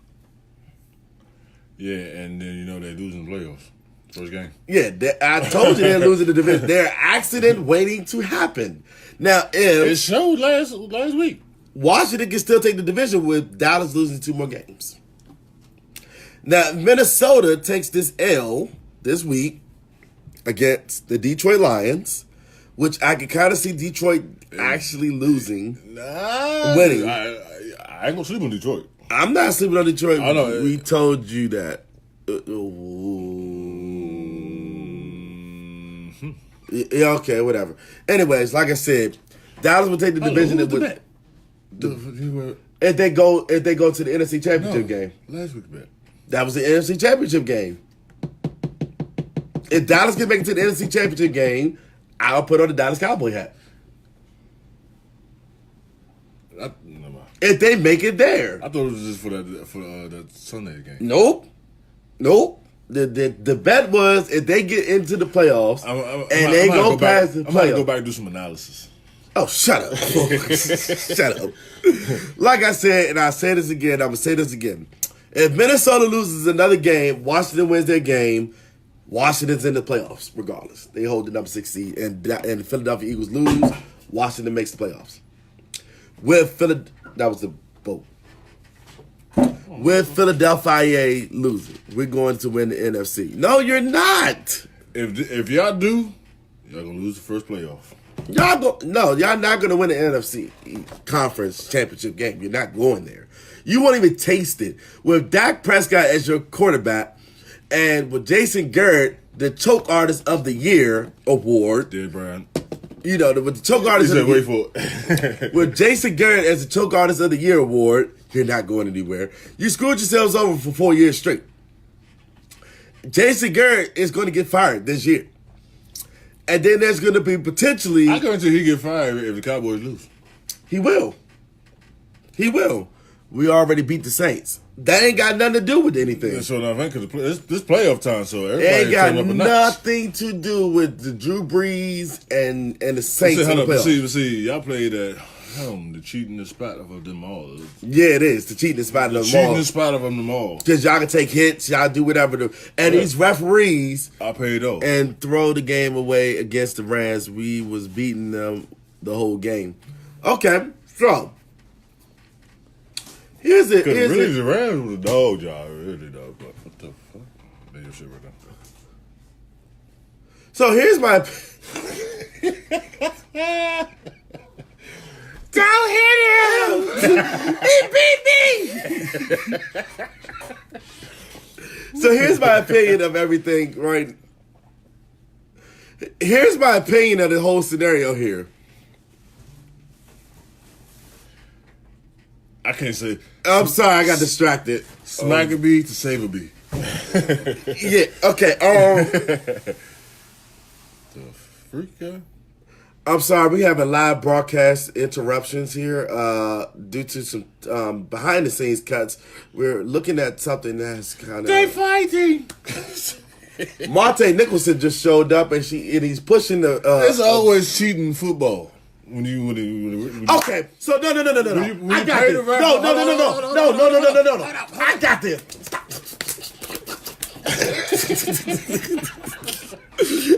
Yeah, and then they're losing the playoffs. First game. Yeah, I told you they're losing the division. They're accident waiting to happen. Now, if It showed last week. Washington can still take the division with Dallas losing 2 more games. Now, Minnesota takes this L this week against the Detroit Lions, which I can kind of see Detroit actually losing, winning. I ain't gonna sleep on Detroit. I'm not sleeping on Detroit. I know. We told you that. Yeah, okay, whatever. Anyways, like I said, Dallas will take the division. If they go to the NFC Championship game. Last week bet. That was the NFC Championship game. If Dallas can make it to the NFC Championship game, I'll put on the Dallas Cowboy hat. Never mind. If they make it there. I thought it was just for that Sunday game. Nope. The bet was if they get into the playoffs and they go past the playoffs. I'm going to go back and do some analysis. Oh, shut up. Shut up. Like I said, and I'll say this again, I'm going to say this again. If Minnesota loses another game, Washington wins their game, Washington's in the playoffs, regardless. They hold the number 6 seed, and the Philadelphia Eagles lose, Washington makes the playoffs. That was the vote. With Philadelphia losing, we're going to win the NFC. No, you're not. If y'all do, y'all going to lose the first playoff. Y'all not going to win the NFC conference championship game. You're not going there. You won't even taste it. With Dak Prescott as your quarterback and with Jason Garrett, the choke artist of the year award. Dead Brian. With the choke artist of the year. Wait for it. With Jason Garrett as the choke artist of the year award, you're not going anywhere. You screwed yourselves over for 4 years straight. Jason Garrett is going to get fired this year. And then there's going to be potentially... I guarantee he get fired if the Cowboys lose. He will. He will. We already beat the Saints. That ain't got nothing to do with anything. So now, because this playoff time, so everybody ain't got up a nothing to do with the Drew Brees and the Saints in the playoffs. See, y'all played at home, the cheating the spot of them all. Yeah, it is. The cheating spot of them all. Cheating the spot of them all. Because y'all can take hits, y'all do whatever. And these referees... I paid off. And throw the game away against the Rams. We was beating them the whole game. Okay, so... Here's it. Really, the Rams was a dog job. Really, dog. But what the fuck? They your shit right now. So here's my... Don't hit him! He beat me! So here's my opinion of everything, right? Here's my opinion of the whole scenario here. I can't say. I'm sorry, I got distracted. Smack a bee to save a bee. Yeah, okay. The freak guy? I'm sorry, we have a live broadcast interruptions here due to some behind the scenes cuts. We're looking at something that's kind of... They fighting! Monte Nicholson just showed up and he's pushing the... It's always cheating football. When you okay, so no. I got this. No. I got this.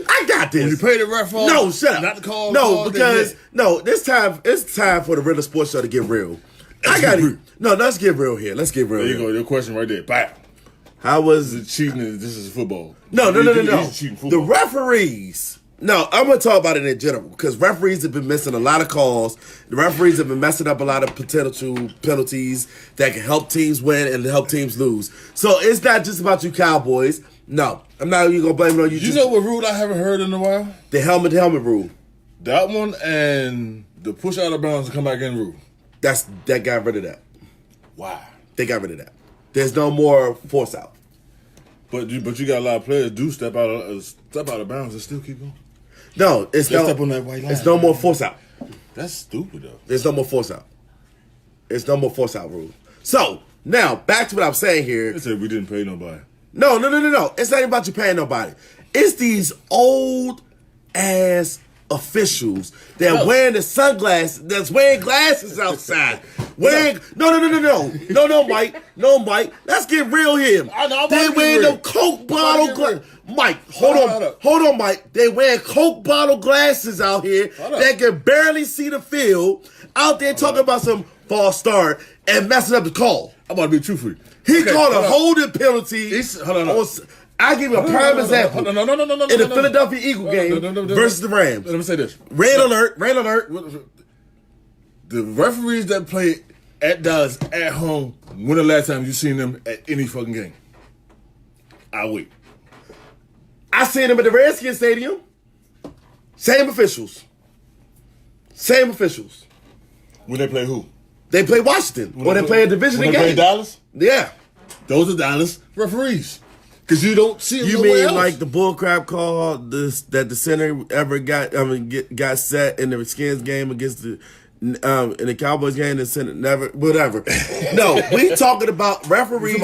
I got this. When you pay the ref off, no, shut up. Not the call. No, because this time it's time for the Real Sports Show to get real. I got it. No, let's get real here. Let's get real. There you go. Your question right there. Bam. How was it cheating? This is football. No. The referees. No, I'm going to talk about it in general because referees have been missing a lot of calls. The referees have been messing up a lot of potential penalties that can help teams win and help teams lose. So it's not just about you Cowboys. No, I'm not even going to blame it on you. You know what rule I haven't heard in a while? The helmet rule. That one and the push out of bounds and come back in rule. That got rid of that. Why? They got rid of that. There's no more force out. But you got a lot of players do step out of bounds and still keep going. No, step on that white line. It's no more force out. That's stupid though. There's no more force out. It's no more force out rule. So now back to what I'm saying here. They said we didn't pay nobody. No. It's not even about you paying nobody. It's these old ass officials that wearing the sunglasses, that's wearing glasses outside. Wearing no, Mike. No, Mike. Let's get real here. They wearing them Coke bottle glasses. Mike, hold on, Mike. They wearing Coke bottle glasses out here that can barely see the field. Out there talking about some false start and messing up the call. I'm about to be truthful. He called a holding penalty. I give you a prime example. No. In the Philadelphia Eagle game versus the Rams. Let me say this. Red alert. The referees that play at Dallas at home, when the last time you seen them at any fucking game? I'll wait. I seen them at the Redskins Stadium. Same officials. When they play who? They play Washington. Or they play a division game. When they play Dallas? Yeah. Those are Dallas referees. Because you don't see them You nowhere mean else. like the bullcrap call that the center ever got set in the Skins game against the in the Cowboys game, the center never whatever. No, we talking about referees,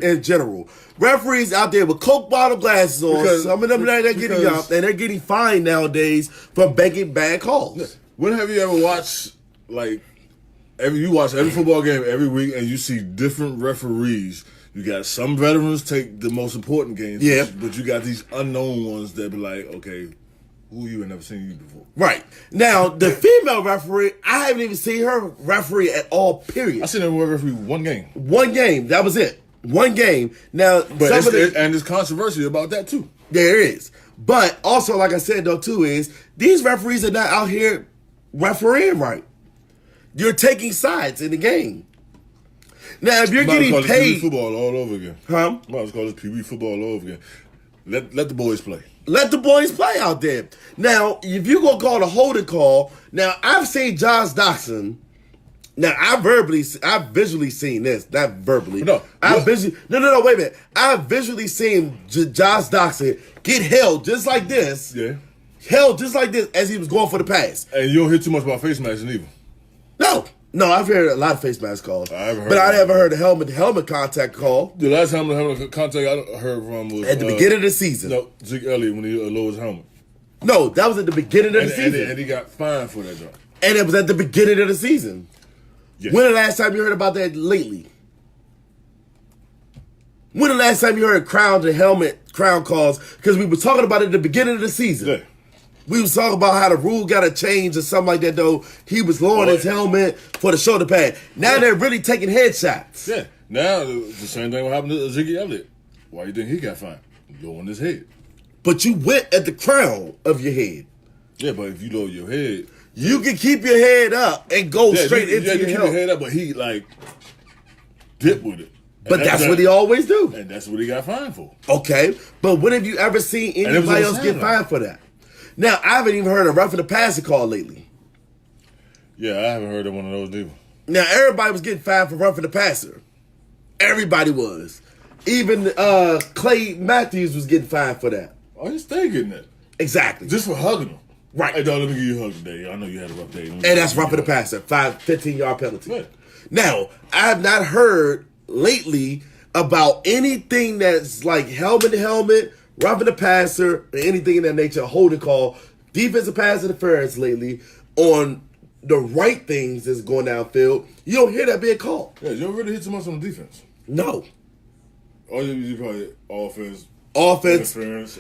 in general. Referees out there with Coke bottle glasses on. Because- some of them they're getting up and they're getting fined nowadays for making bad calls. When have you ever watched you watch every football game every week and you see different referees? You got some veterans take the most important games, but you got these unknown ones that be like, okay, who you have never seen you before? Right. Now, the female referee, I haven't even seen her referee at all, period. I seen her referee one game. One game, that was it. One game. Now, But there's controversy about that too. There is. But also, like I said, though, too, is these referees are not out here refereeing right. You're taking sides in the game. Now, if you're getting paid, PB football all over again. Huh? Might as well call this PB football all over again. Let the boys play. Let the boys play out there. Now, if you're gonna call a holding call, now I've seen Josh Doxson. Now I've visually seen this, not verbally. No, wait a minute. I've visually seen Josh Doxson get held just like this. Yeah. Held just like this as he was going for the pass. And you don't hear too much about face matching either. No, I've heard a lot of face mask calls. I never heard a helmet contact call. The last time the helmet contact I heard from was At the beginning of the season. No, Zeke Elliott when he lowered his helmet. No, that was at the beginning of the season. And he got fined for that job. And it was at the beginning of the season. Yes. When the last time you heard about that lately? When the last time you heard crown calls? Because we were talking about it at the beginning of the season. Yeah. We was talking about how the rule got to change or something like that, though. He was lowering his helmet for the shoulder pad. Now they're really taking headshots. Yeah. Now, the same thing will happen to Zeke Elliott. Why do you think he got fined? Lowering his head. But you went at the crown of your head. Yeah, but if you lower your head... You can keep your head up and go straight into your keep your head up, but he, dipped with it. But that's what he always do. And that's what he got fined for. Okay. But when have you ever seen anybody else get fined for that? Now, I haven't even heard a roughing the passer call lately. Yeah, I haven't heard of one of those either. Now, everybody was getting fined for roughing the passer. Everybody was. Even Clay Matthews was getting fined for that. Oh, he's still getting that. Exactly. Just for hugging him. Right. Hey, dog, let me give you a hug today. I know you had a rough day. And that's roughing the passer. 15-yard penalty. Right. Now, I have not heard lately about anything that's like helmet to helmet, roughing the passer, or anything in that nature, a holding call, defensive pass interference lately on the right things that's going downfield. You don't hear that being called. Yeah, you don't really hit too much on the defense. No. Or you probably offense.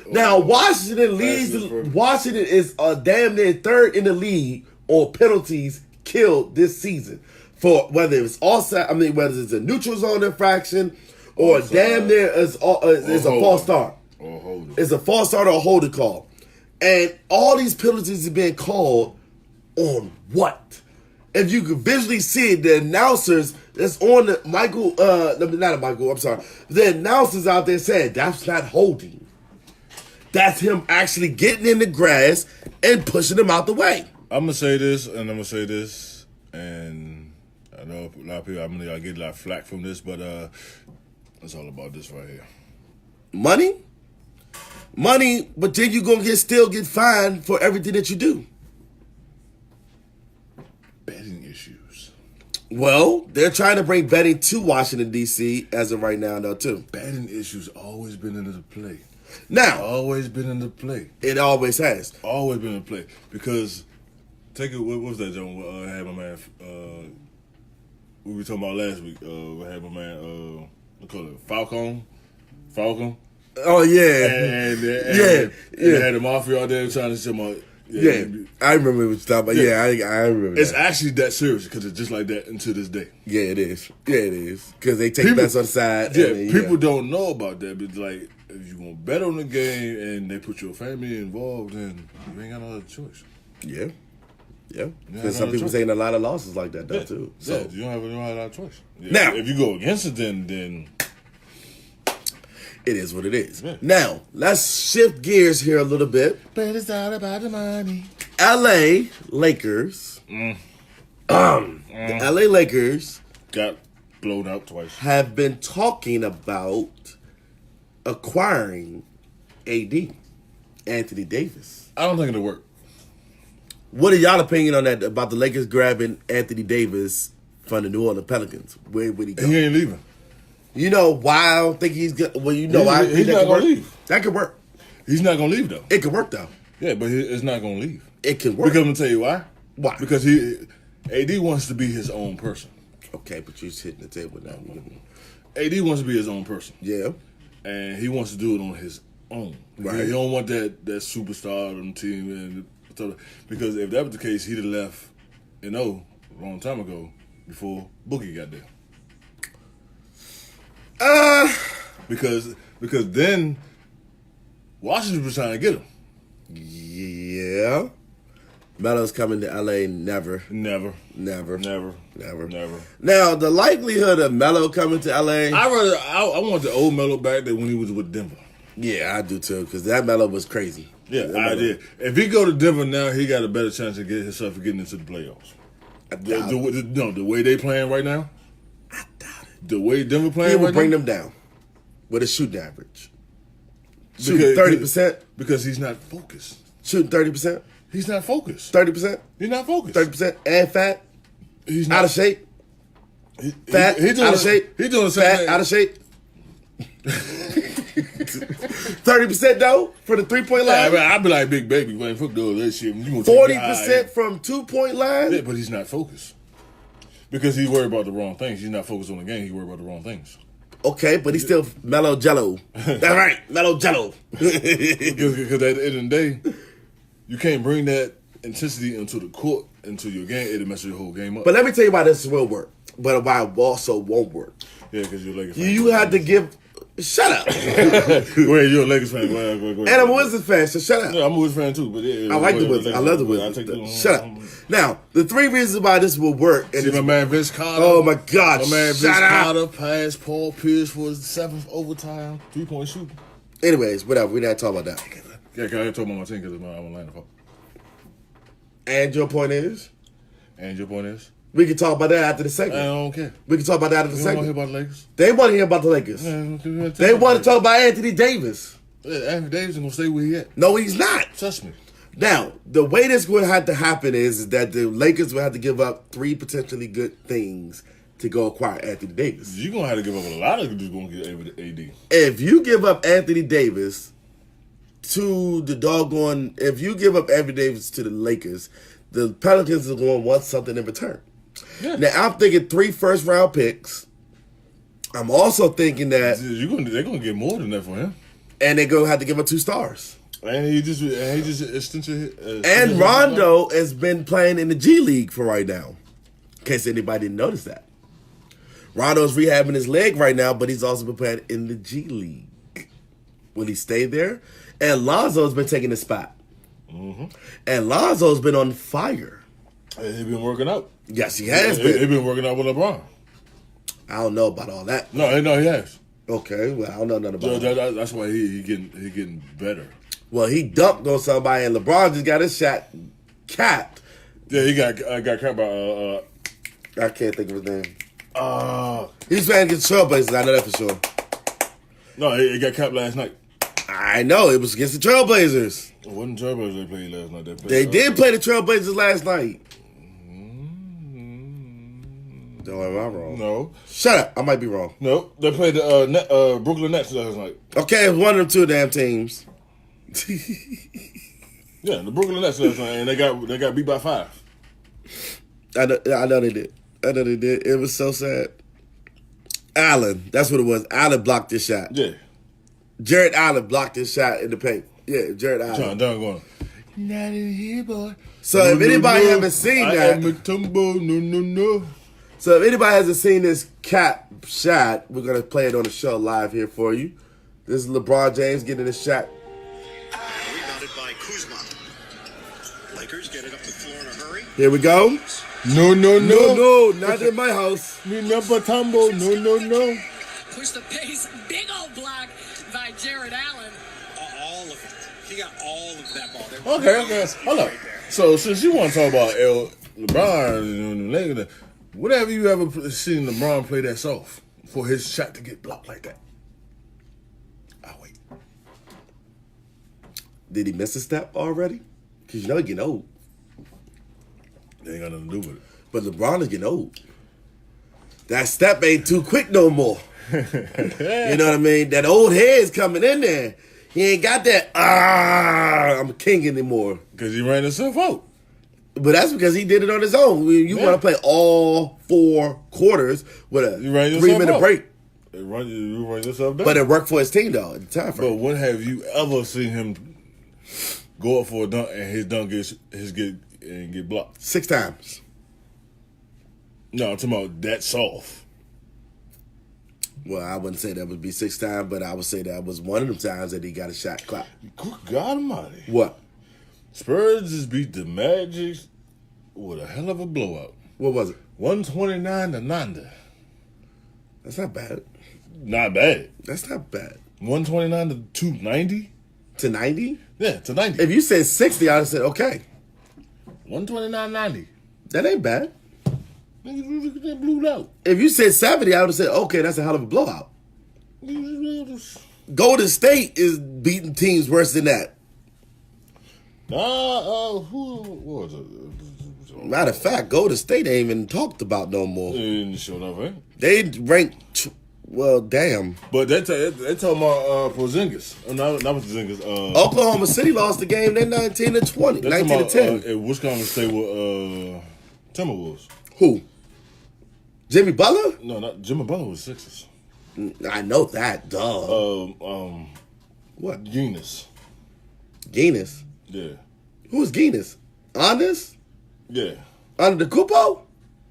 Now, Washington is damn near third in the league on penalties killed this season. For whether it's whether it's a neutral zone infraction or damn near is a false start. It's a false start or a holding call. And all these penalties are being called on what? If you could visually see it, the announcers that's on the the announcers out there saying that's not holding. That's him actually getting in the grass and pushing him out the way. I'm gonna say this, and I know a lot of people. I'm gonna get a lot of flack from this, but it's all about this right here. Money, but then you're gonna still get fined for everything that you do. Betting issues. Well, they're trying to bring betting to Washington, D.C. as of right now, though, too. Betting issues always been into the play. Now, Always been in the play. it always has. Always been in play. Because, take it, what was that, John? I had my man, we were talking about last week. We had my man, what call it, Falcon. Oh, yeah. And Yeah. they had the mafia out there trying to say, Yeah. I remember what you're talking about. Yeah, I remember it's that. actually that serious because it's just like that until this day. Yeah, it is. Yeah, it is. Because they take bets on the side. Yeah, and then, people don't know about that, but like, if you want to bet on the game and they put your family involved, then you ain't got no other choice. Yeah. Yeah. Yeah, Because some people taking a lot of losses like that, though, too. So. Yeah, you don't have a lot of choice. Yeah, Now- if you go against it, then It is what it is. Yeah. Now, let's shift gears here a little bit. but it's all about the money. LA Lakers. The LA Lakers Got blown out twice. have been talking about acquiring AD, Anthony Davis. I don't think it'll work. What are y'all opinion on that about the Lakers grabbing Anthony Davis from the New Orleans Pelicans? Where would he go? He ain't leaving. You know why I don't think he's good. Well, you know why I think He's that not could work. gonna leave. That could work. He's not gonna leave though. It could work though. Yeah, but it's not gonna leave. It can work. Because I'm gonna tell you why. Why? Because AD wants to be his own person. Okay, but you're just hitting the table now. AD wants to be his own person, Yeah. and he wants to do it on his own. Right. He don't want that superstar on the team, and stuff. Because if that was the case, he'd have left, a long time ago before Boogie got there. Because then Washington was trying to get him. Yeah. Melo's coming to LA. Never. Never. Now, the likelihood of Melo coming to LA. I want the old Melo back there when he was with Denver. Yeah, I do too, because that Melo was crazy. Yeah, That I Melo- did. If he go to Denver now, he got a better chance of getting into the playoffs. The way they playing right now. I doubt it. The way Denver He playing would right bring now. them down with a shooting average. Shooting 30%. Because he's not focused. Shooting 30%. He's not focused. 30%. He's not focused. 30%. And fat. He's not Out of shape. Fat. He doing Out of shape. He doing the same Fat. thing. Out of shape. 30% though for the 3-point line. I'd be like Big Baby playing football. That shit. 40% from 2-point line. Yeah, but he's not focused because he's worried about the wrong things. He's not focused on the game. He's worried about the wrong things. Okay, but he's still mellow jello. That's right, mellow jello. Because at the end of the day, you can't bring that intensity into the court, into your game. It'll mess your whole game up. But let me tell you why this will work, but why it also won't work. Yeah, because you're a Lakers fan. You had to give. Shut up. Wait, you're a Lakers fan. Go ahead. And I'm a Wizards fan, so shut up. Yeah, I'm a Wizards fan too. But yeah, I like the Wizards. I love the Wizards. Shut up. Now, the 3 reasons why this will work. And See my man Vince Carter. oh my God! My man Shut Vince up. Carter passed Paul Pierce for his 7th overtime 3-point shooting. Anyways, whatever. We're not talking about that. Yeah, I gotta talk about my team because I'm a line up. And your point is, And your point is? we can talk about that after the I segment. don't care. We can talk about that after the You don't want to hear segment. about the Lakers? They want to hear about the Lakers. They want to talk about Anthony Davis. Anthony Davis is going to stay where he at. No, he's not. Trust me. Now, the way this would have to happen is that the Lakers will have to give up 3 potentially good things to go acquire Anthony Davis. You're going to have to give up a lot of just going to get AD. If you give up Anthony Davis to the doggone, if you give up Anthony Davis to the Lakers, the Pelicans are going to want something in return. Yeah. Now, I'm thinking 3 first-round picks. I'm also thinking that, They're going to get more than that for him. and they're going to have to give up 2 stars. And he just extension. And Rondo has been playing in the G League for right now. In case anybody didn't notice that. Rondo's rehabbing his leg right now, but he's also been playing in the G League. Will he stay there? And Lonzo's been taking his spot. Mm-hmm. And Lonzo's been on fire. He's been working out. Yes, he has He's been. been working out with LeBron. I don't know about all that. No, he has. Okay, well, I don't know nothing So about that. that's why he getting better. Well, he dunked on somebody, and LeBron just got his shot capped. Yeah, he got capped by I can't think of his name. He's playing against Trailblazers. I know that for sure. No, he got capped last night. I know. It was against the Trailblazers. It wasn't Trailblazers they played last night. They did play the Trailblazers last night. No, am I wrong? No. Shut up. I might be wrong. No. They played the Brooklyn Nets last night. Okay, it was one of them two damn teams. Yeah, the Brooklyn Nets last night, and they got beat by 5. I know they did. It was so sad. Allen, that's what it was. Allen blocked this shot. Yeah. Jared Allen blocked this shot in the paint. Yeah, Jared Allen. John Dunn going, not in here, boy. So if anybody haven't seen that, no. so if anybody hasn't seen this cap shot, we're gonna play it on the show live here for you. This is LeBron James getting a shot. Rebounded by Kuzma. Lakers get it up the floor in a hurry. Here we go. No, Not in my house. Me number tumble. No. Push the pace. Big old block by Jared Allen. All of it. He got all of that ball. Okay. Hold up. So since you want to talk about LeBron and the Lakers, whatever you ever seen LeBron play that soft for his shot to get blocked like that? I'll wait. Did he miss a step already? Because you know he's getting old. They ain't got nothing to do with it. But LeBron is getting old. That step ain't too quick no more. You know what I mean? That old head's coming in there. He ain't got that, I'm a king anymore. Because he ran himself out. But that's because he did it on his own. You want to play all 4 quarters with a You ran yourself 3-minute out. break. You run yourself down. But it worked for his team, though, at the time But frame. when have you ever seen him go up for a dunk and his dunk get blocked? 6 times. No, I'm talking about that soft. Well, I wouldn't say that would be 6 times, but I would say that was one of them times that he got a shot clock. Good God Almighty. What? Spurs just beat the Magic with a hell of a blowout. What was it? 129-90. That's not bad. Not bad. That's not bad. 129-290? To 90? Yeah, to 90. If you said 60, I would have said, okay. 129-90. That ain't bad. Niggas just blew out. If you said 70, I would have said, okay, that's a hell of a blowout. Golden State is beating teams worse than that. Who was it? Matter of fact, Golden State ain't even talked about no more. In the show, no, right? They ranked, well, damn. But they talking about Porzingis. No, not Porzingis. Oklahoma City lost the game. They're 19-20, They talking 19-10. about Wisconsin State with Timberwolves. Who? Jimmy Butler? No, not Jimmy Butler was Sixers. I know that, duh. What? Guinness. Guinness. Yeah. Who's Guinness? Honest? Yeah. Under the Kupo?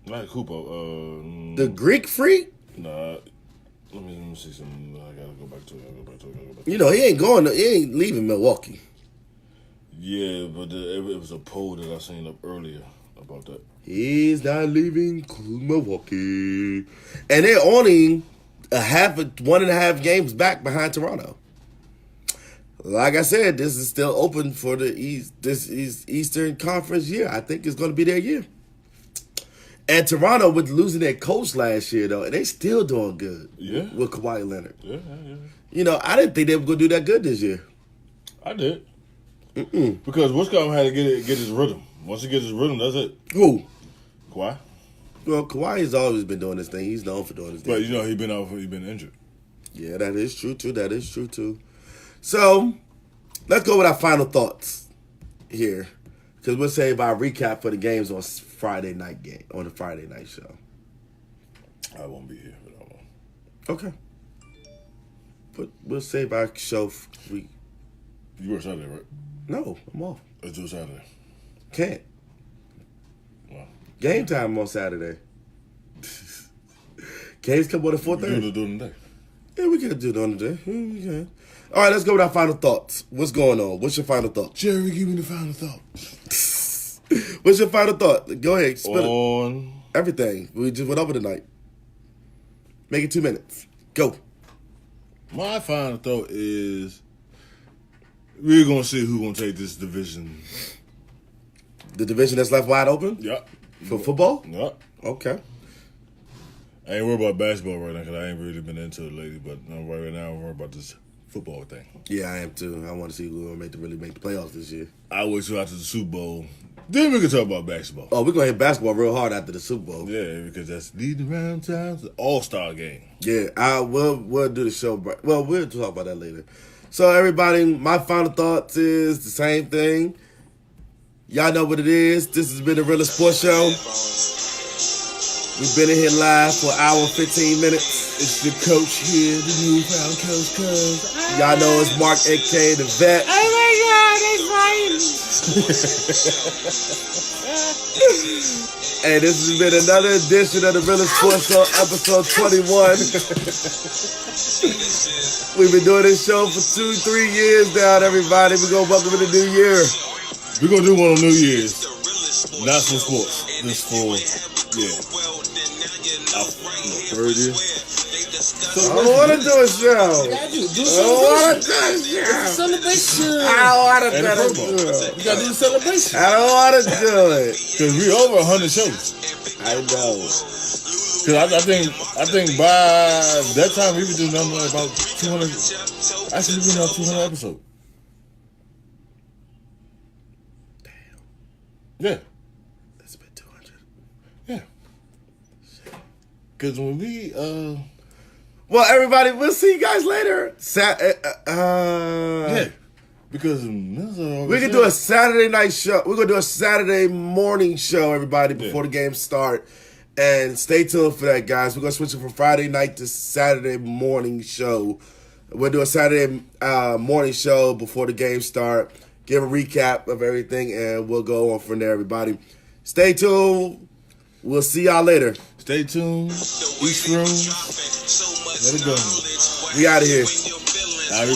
Not Kupo. The Greek freak? Nah. Let me see something. I gotta go back to it. You know, he ain't leaving Milwaukee. Yeah, but it was a poll that I seen up earlier about that. He's not leaving Milwaukee. And they're only 1.5 games back behind Toronto. Like I said, this is still open for the Eastern Conference year. I think it's going to be their year. And Toronto, with losing their coach last year, though, they still doing good. Yeah. With Kawhi Leonard. Yeah. You know, I didn't think they were going to do that good this year. I did. Because Wisconsin had to get his rhythm. Once he gets his rhythm, that's it. Who? Kawhi. Well, Kawhi has always been doing this thing. He's known for doing this thing. But you know he been injured. Yeah, that is true too. So, let's go with our final thoughts here. Because we'll save our recap for the games on the Friday night show. I won't be here for that one. Okay. But we'll save our show. You work Saturday, right? No, I'm off. Let's do Saturday. Can't. Wow. Game time on Saturday. Games come on at 4:30. Do it today. Yeah, we can do it on the day. We can. All right, let's go with our final thoughts. What's going on? What's your final thought? Jerry, give me the final thought. What's your final thought? Go ahead, spill it. On Everything. We just went over tonight. Make it 2 minutes. Go. my final thought is we're gonna see who's gonna take this division. The division that's left wide open? Yep. For football? Yep. Okay. I ain't worried about basketball right now because I ain't really been into it lately. But right now I'm worried about this football thing. Yeah, I am too. I want to see who's going to really make the playoffs this year. I wait till after the Super Bowl Then we can talk about basketball. Oh, we're gonna hit basketball real hard after the Super Bowl. Yeah, because that's leading around town, the All-Star game. Yeah, we'll do the show. Well, we'll talk about that later. So everybody, my final thoughts is the same thing. Y'all know what it is. This has been the Realest Sports Show. We've been in here live for an hour and 15 minutes. It's the coach here, the newfound coach, cuz. Y'all know it's Marc a.k.a. the Vet. Oh my God, it's right. And this has been another edition of the Realest Sports Show, episode 21. We've been doing this show for 2-3 years now, everybody. We're going to welcome in the new year. We're going to do one on New Year's. Not for sports. Just for, third year. I don't want to do a show. Celebration. I don't want to do And a the Pro Bowl. show. You got to do the celebration. I don't want to do it. Because we over 100 shows. I know. Because I think by that time we would do number about 200. Actually, we've been on 200 episodes. Damn. Yeah. That's been 200. Yeah. Because when we, Well, everybody, we'll see you guys later. yeah. Because We can do a Saturday night show. We're going to do a Saturday morning show, everybody, before the games start. And stay tuned for that, guys. We're going to switch it from Friday night to Saturday morning show. We'll do a Saturday morning show before the games start. Give a recap of everything, and we'll go on from there, everybody. Stay tuned. We'll see y'all later. Stay tuned. East Room. Let it go. We out of here. Out of